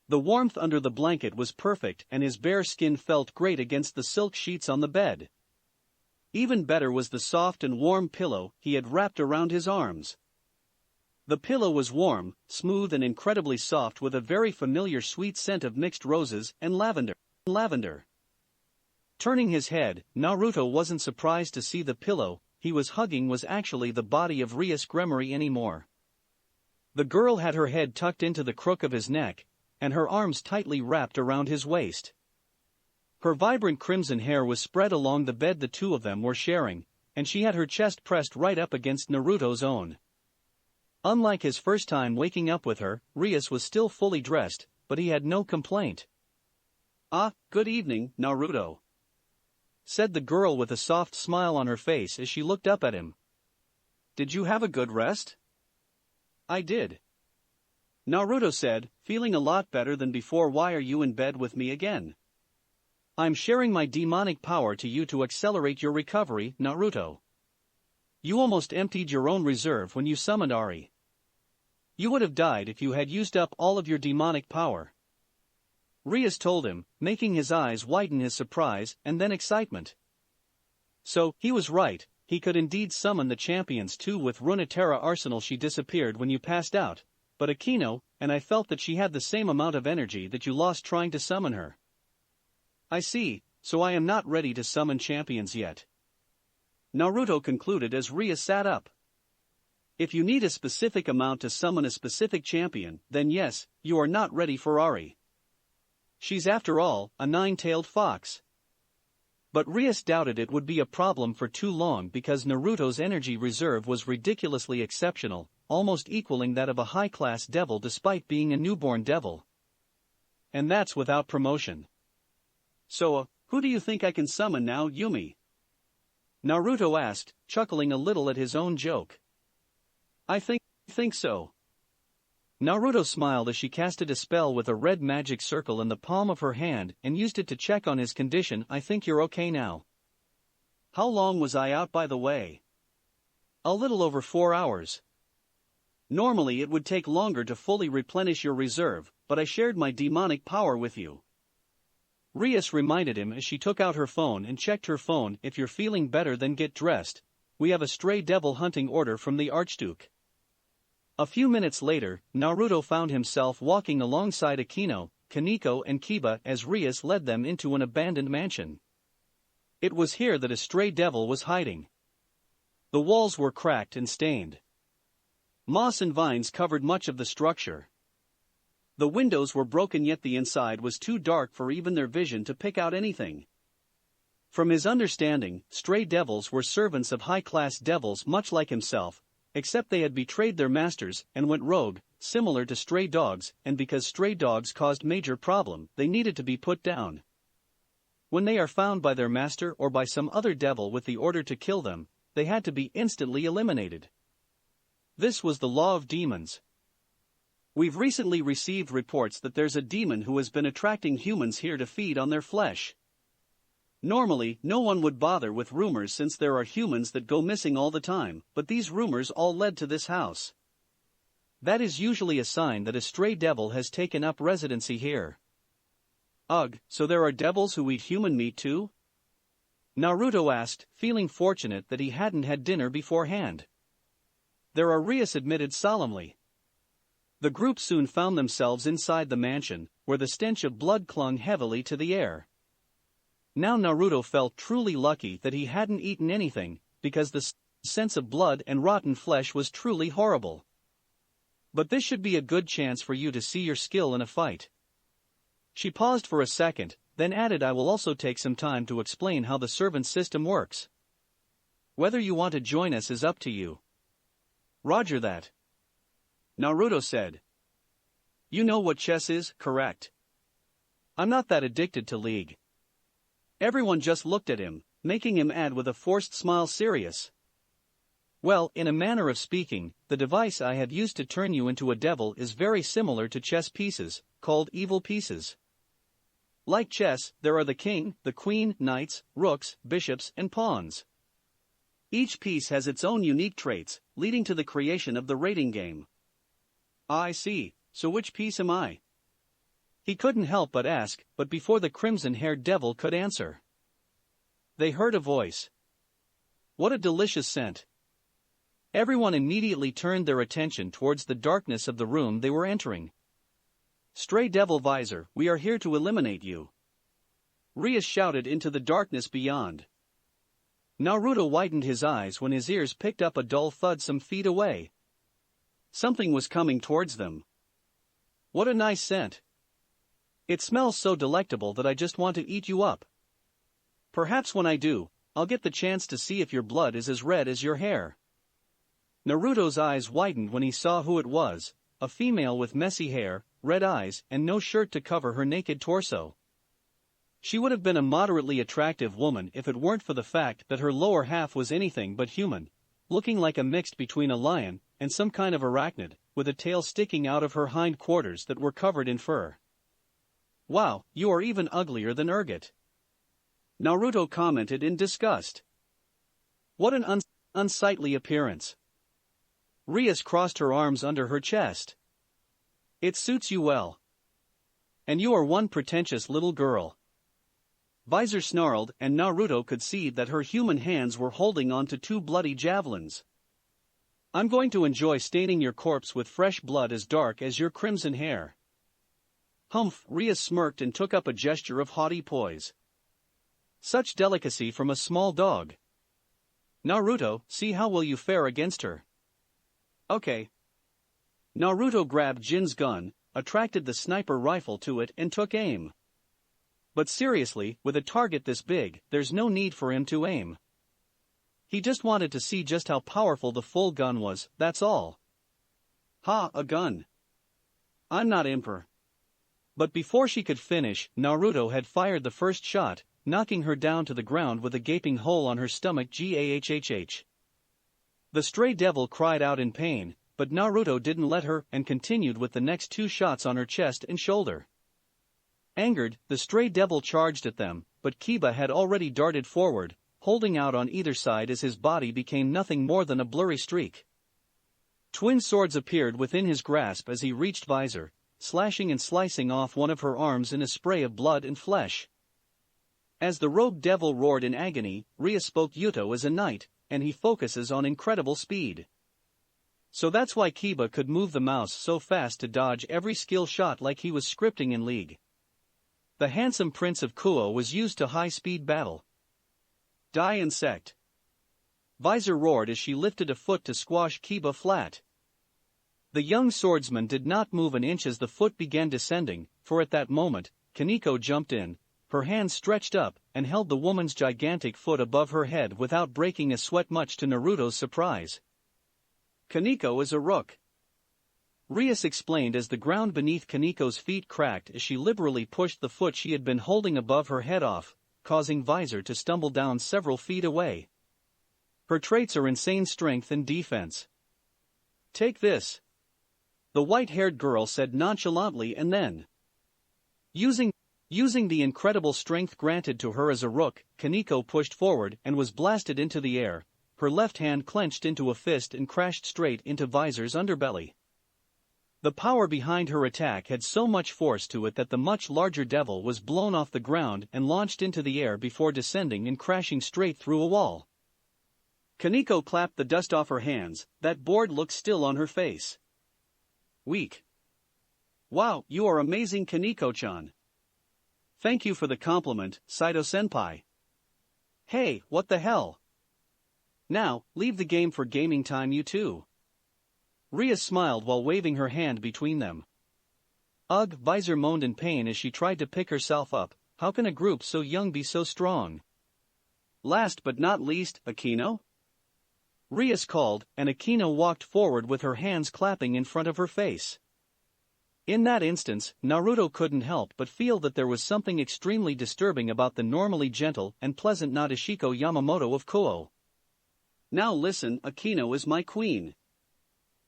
The warmth under the blanket was perfect and his bare skin felt great against the silk sheets on the bed. Even better was the soft and warm pillow he had wrapped around his arms. The pillow was warm, smooth and incredibly soft with a very familiar sweet scent of mixed roses and lavender. Turning his head, Naruto wasn't surprised to see the pillow he was hugging was actually the body of Rias Gremory anymore. The girl had her head tucked into the crook of his neck, and her arms tightly wrapped around his waist. Her vibrant crimson hair was spread along the bed the two of them were sharing, and she had her chest pressed right up against Naruto's own. Unlike his first time waking up with her, Rias was still fully dressed, but he had no complaint. "Ah, good evening, Naruto," said the girl with a soft smile on her face as she looked up at him. "Did you have a good rest?" "I did," Naruto said, feeling a lot better than before. "Why are you in bed with me again?" "I'm sharing my demonic power to you to accelerate your recovery, Naruto. You almost emptied your own reserve when you summoned Ari. You would have died if you had used up all of your demonic power," Rias told him, making his eyes widen his surprise and then excitement. So, he was right, he could indeed summon the champions too. With Runeterra Arsenal she disappeared when you passed out, but Akino and I felt that she had the same amount of energy that you lost trying to summon her. "I see, so I am not ready to summon champions yet," Naruto concluded as Rias sat up. "If you need a specific amount to summon a specific champion, then yes, you are not ready for Ari. She's after all, a 9-tailed fox." But Rias doubted it would be a problem for too long because Naruto's energy reserve was ridiculously exceptional, almost equaling that of a high-class devil despite being a newborn devil. And that's without promotion. "So, who do you think I can summon now, Yumi?" Naruto asked, chuckling a little at his own joke. I think so." Naruto smiled as she casted a spell with a red magic circle in the palm of her hand and used it to check on his condition. "I think you're okay now." "How long was I out, by the way?" "A little over 4 hours. Normally it would take longer to fully replenish your reserve, but I shared my demonic power with you," Rias reminded him as she took out her phone and checked her phone. "If you're feeling better then get dressed. We have a stray devil hunting order from the Archduke." A few minutes later, Naruto found himself walking alongside Akino, Kaneko and Kiba as Rias led them into an abandoned mansion. It was here that a stray devil was hiding. The walls were cracked and stained. Moss and vines covered much of the structure. The windows were broken, yet the inside was too dark for even their vision to pick out anything. From his understanding, stray devils were servants of high-class devils much like himself, except they had betrayed their masters and went rogue, similar to stray dogs, and because stray dogs caused major problem, they needed to be put down. When they are found by their master or by some other devil with the order to kill them, they had to be instantly eliminated. This was the law of demons. We've recently received reports that there's a demon who has been attracting humans here to feed on their flesh. Normally, no one would bother with rumors since there are humans that go missing all the time, but these rumors all led to this house. That is usually a sign that a stray devil has taken up residency here. Ugh, so there are devils who eat human meat too? Naruto asked, feeling fortunate that he hadn't had dinner beforehand. There are, Rias admitted solemnly. The group soon found themselves inside the mansion, where the stench of blood clung heavily to the air. Now Naruto felt truly lucky that he hadn't eaten anything, because the sense of blood and rotten flesh was truly horrible. But this should be a good chance for you to see your skill in a fight. She paused for a second, then added, I will also take some time to explain how the servant system works. Whether you want to join us is up to you. Roger that. Naruto said. You know what chess is, correct? I'm not that addicted to League. Everyone just looked at him, making him add with a forced smile, serious. Well, in a manner of speaking, the device I have used to turn you into a devil is very similar to chess pieces, called evil pieces. Like chess, there are the king, the queen, knights, rooks, bishops, and pawns. Each piece has its own unique traits, leading to the creation of the rating game. I see, so which piece am I? He couldn't help but ask, but before the crimson-haired devil could answer, they heard a voice. What a delicious scent! Everyone immediately turned their attention towards the darkness of the room they were entering. Stray Devil Visor, we are here to eliminate you. Rias shouted into the darkness beyond. Naruto widened his eyes when his ears picked up a dull thud some feet away. Something was coming towards them. What a nice scent. It smells so delectable that I just want to eat you up. Perhaps when I do, I'll get the chance to see if your blood is as red as your hair. Naruto's eyes widened when he saw who it was, a female with messy hair, red eyes, and no shirt to cover her naked torso. She would have been a moderately attractive woman if it weren't for the fact that her lower half was anything but human, looking like a mix between a lion and some kind of arachnid, with a tail sticking out of her hind quarters that were covered in fur. Wow, you are even uglier than Urgot. Naruto commented in disgust. What an unsightly appearance. Rias crossed her arms under her chest. It suits you well. And you are one pretentious little girl. Visor snarled, and Naruto could see that her human hands were holding on to two bloody javelins. I'm going to enjoy staining your corpse with fresh blood as dark as your crimson hair. Humph, Rias smirked and took up a gesture of haughty poise. Such delicacy from a small dog. Naruto, see how will you fare against her? Okay. Naruto grabbed Jin's gun, attracted the sniper rifle to it and took aim. But seriously, with a target this big, there's no need for him to aim. He just wanted to see just how powerful the full gun was, that's all. Ha, a gun. I'm not Emperor. But before she could finish, Naruto had fired the first shot, knocking her down to the ground with a gaping hole on her stomach. Gahhh. The stray devil cried out in pain, but Naruto didn't let her and continued with the next two shots on her chest and shoulder. Angered, the stray devil charged at them, but Kiba had already darted forward, holding out on either side as his body became nothing more than a blurry streak. Twin swords appeared within his grasp as he reached Visor, slashing and slicing off one of her arms in a spray of blood and flesh. As the rogue devil roared in agony, Rias spoke Yuto as a knight, and he focuses on incredible speed. So that's why Kiba could move the mouse so fast to dodge every skill shot like he was scripting in League. The handsome Prince of Kuo was used to high-speed battle. Die insect. Visor roared as she lifted a foot to squash Kiba flat. The young swordsman did not move an inch as the foot began descending, for at that moment, Kaneko jumped in, her hands stretched up, and held the woman's gigantic foot above her head without breaking a sweat, much to Naruto's surprise. Kaneko is a rook. Rias explained as the ground beneath Kaneko's feet cracked as she liberally pushed the foot she had been holding above her head off, causing Visor to stumble down several feet away. Her traits are insane strength and defense. Take this. The white-haired girl said nonchalantly, and then, using the incredible strength granted to her as a rook, Kaneko pushed forward and was blasted into the air, her left hand clenched into a fist and crashed straight into Visor's underbelly. The power behind her attack had so much force to it that the much larger devil was blown off the ground and launched into the air before descending and crashing straight through a wall. Kaneko clapped the dust off her hands, that bored look still on her face. Weak. Wow, you are amazing, Kaneko-chan. Thank you for the compliment, Saito-senpai. Hey, what the hell? Now, leave the game for gaming time, you two. Ria smiled while waving her hand between them. Ugh, Visor moaned in pain as she tried to pick herself up. How can a group so young be so strong? Last but not least, Akino? Rias called, and Akino walked forward with her hands clapping in front of her face. In that instance, Naruto couldn't help but feel that there was something extremely disturbing about the normally gentle and pleasant Nadeshiko Yamamoto of Kuo. Now listen, Akino is my queen.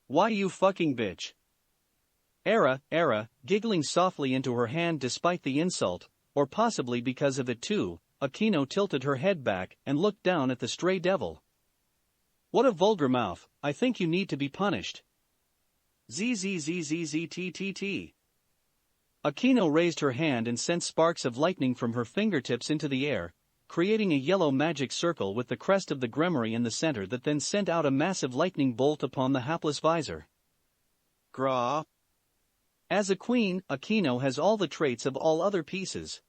Why you fucking bitch? Era, giggling softly into her hand despite the insult, or possibly because of it too, Akino tilted her head back and looked down at the stray devil. What a vulgar mouth, I think you need to be punished. ZZZZZTTT. Akino raised her hand and sent sparks of lightning from her fingertips into the air, creating a yellow magic circle with the crest of the Gremory in the center that then sent out a massive lightning bolt upon the hapless Visor. Gra. As a queen, Akino has all the traits of all other pieces.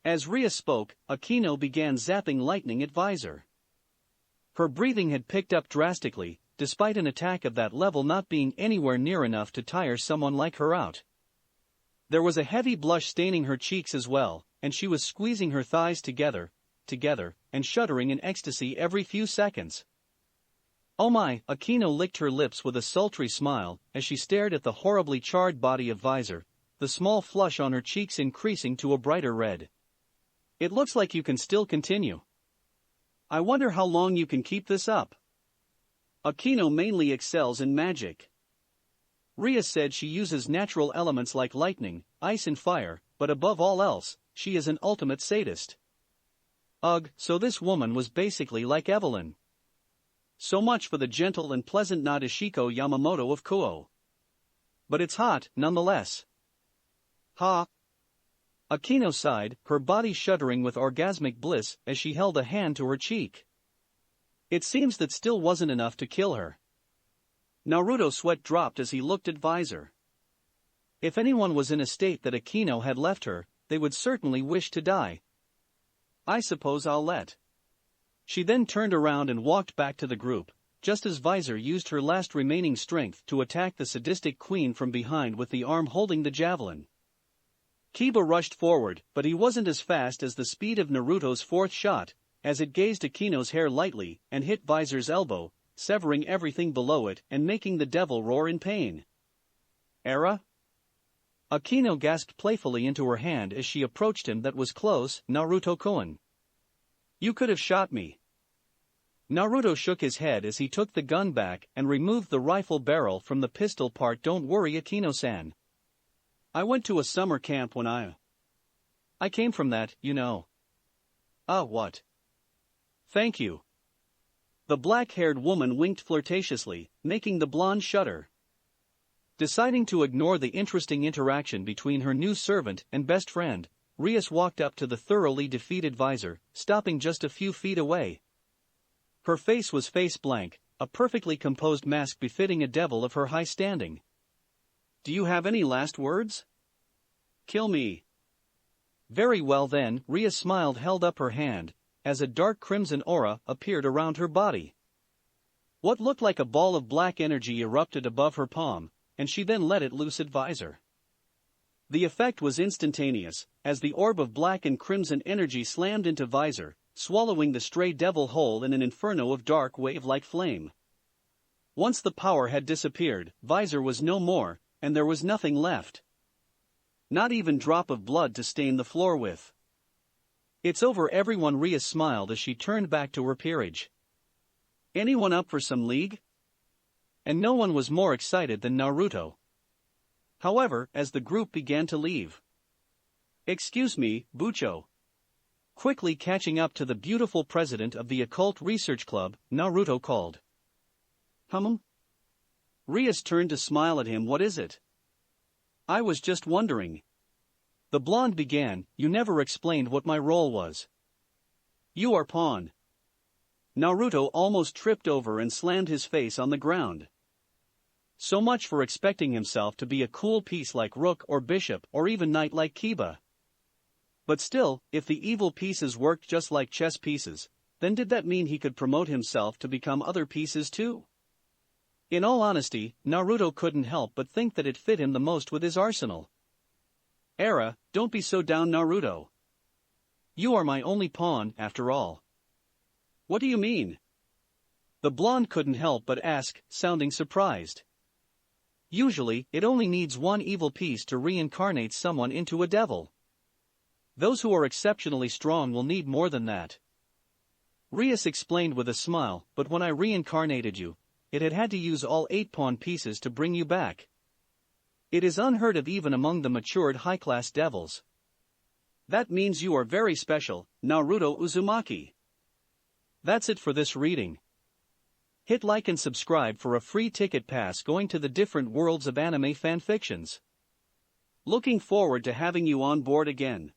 As Ria spoke, Akino began zapping lightning at Visor. Her breathing had picked up drastically, despite an attack of that level not being anywhere near enough to tire someone like her out. There was a heavy blush staining her cheeks as well, and she was squeezing her thighs together, and shuddering in ecstasy every few seconds. Oh my, Akino licked her lips with a sultry smile as she stared at the horribly charred body of Visor, the small flush on her cheeks increasing to a brighter red. It looks like you can still continue. I wonder how long you can keep this up. Akino mainly excels in magic. Ria said she uses natural elements like lightning, ice and fire, but above all else, she is an ultimate sadist. Ugh, so this woman was basically like Evelyn. So much for the gentle and pleasant Nadeshiko Yamamoto of Kuo. But it's hot, nonetheless. Ha! Akino sighed, her body shuddering with orgasmic bliss as she held a hand to her cheek. It seems that still wasn't enough to kill her. Naruto's sweat dropped as he looked at Visor. If anyone was in a state that Akino had left her, they would certainly wish to die. I suppose I'll let. She then turned around and walked back to the group, just as Visor used her last remaining strength to attack the sadistic queen from behind with the arm holding the javelin. Kiba rushed forward, but he wasn't as fast as the speed of Naruto's fourth shot, as it grazed Akino's hair lightly and hit Visor's elbow, severing everything below it and making the devil roar in pain. Era? Akino gasped playfully into her hand as she approached him. That was close, Naruto-kun. You could have shot me. Naruto shook his head as he took the gun back and removed the rifle barrel from the pistol part. Don't worry, Akino-san. I went to a summer camp when I came from that, you know. What? Thank you. The black-haired woman winked flirtatiously, making the blonde shudder. Deciding to ignore the interesting interaction between her new servant and best friend, Rias walked up to the thoroughly defeated Visor, stopping just a few feet away. Her face was face blank, a perfectly composed mask befitting a devil of her high standing. Do you have any last words? Kill me. Very well then, Rias smiled, held up her hand, as a dark crimson aura appeared around her body. What looked like a ball of black energy erupted above her palm, and she then let it loose at Visor. The effect was instantaneous, as the orb of black and crimson energy slammed into Visor, swallowing the stray devil whole in an inferno of dark wave-like flame. Once the power had disappeared, Visor was no more, and there was nothing left. Not even drop of blood to stain the floor with. It's over, everyone. Ria smiled as she turned back to her peerage. Anyone up for some league? And no one was more excited than Naruto. However, as the group began to leave. Excuse me, Bucho. Quickly catching up to the beautiful president of the Occult Research Club, Naruto called. Rias turned to smile at him. What is it? I was just wondering. The blonde began. You never explained what my role was. You are pawn. Naruto almost tripped over and slammed his face on the ground. So much for expecting himself to be a cool piece like rook or bishop or even knight like Kiba. But still, if the evil pieces worked just like chess pieces, then did that mean he could promote himself to become other pieces too? In all honesty, Naruto couldn't help but think that it fit him the most with his arsenal. Era, don't be so down, Naruto. You are my only pawn, after all. What do you mean? The blonde couldn't help but ask, sounding surprised. Usually, it only needs one evil piece to reincarnate someone into a devil. Those who are exceptionally strong will need more than that. Rias explained with a smile, but when I reincarnated you, it had to use all 8 pawn pieces to bring you back. It is unheard of even among the matured high-class devils. That means you are very special, Naruto Uzumaki. That's it for this reading. Hit like and subscribe for a free ticket pass going to the different worlds of anime fanfictions. Looking forward to having you on board again.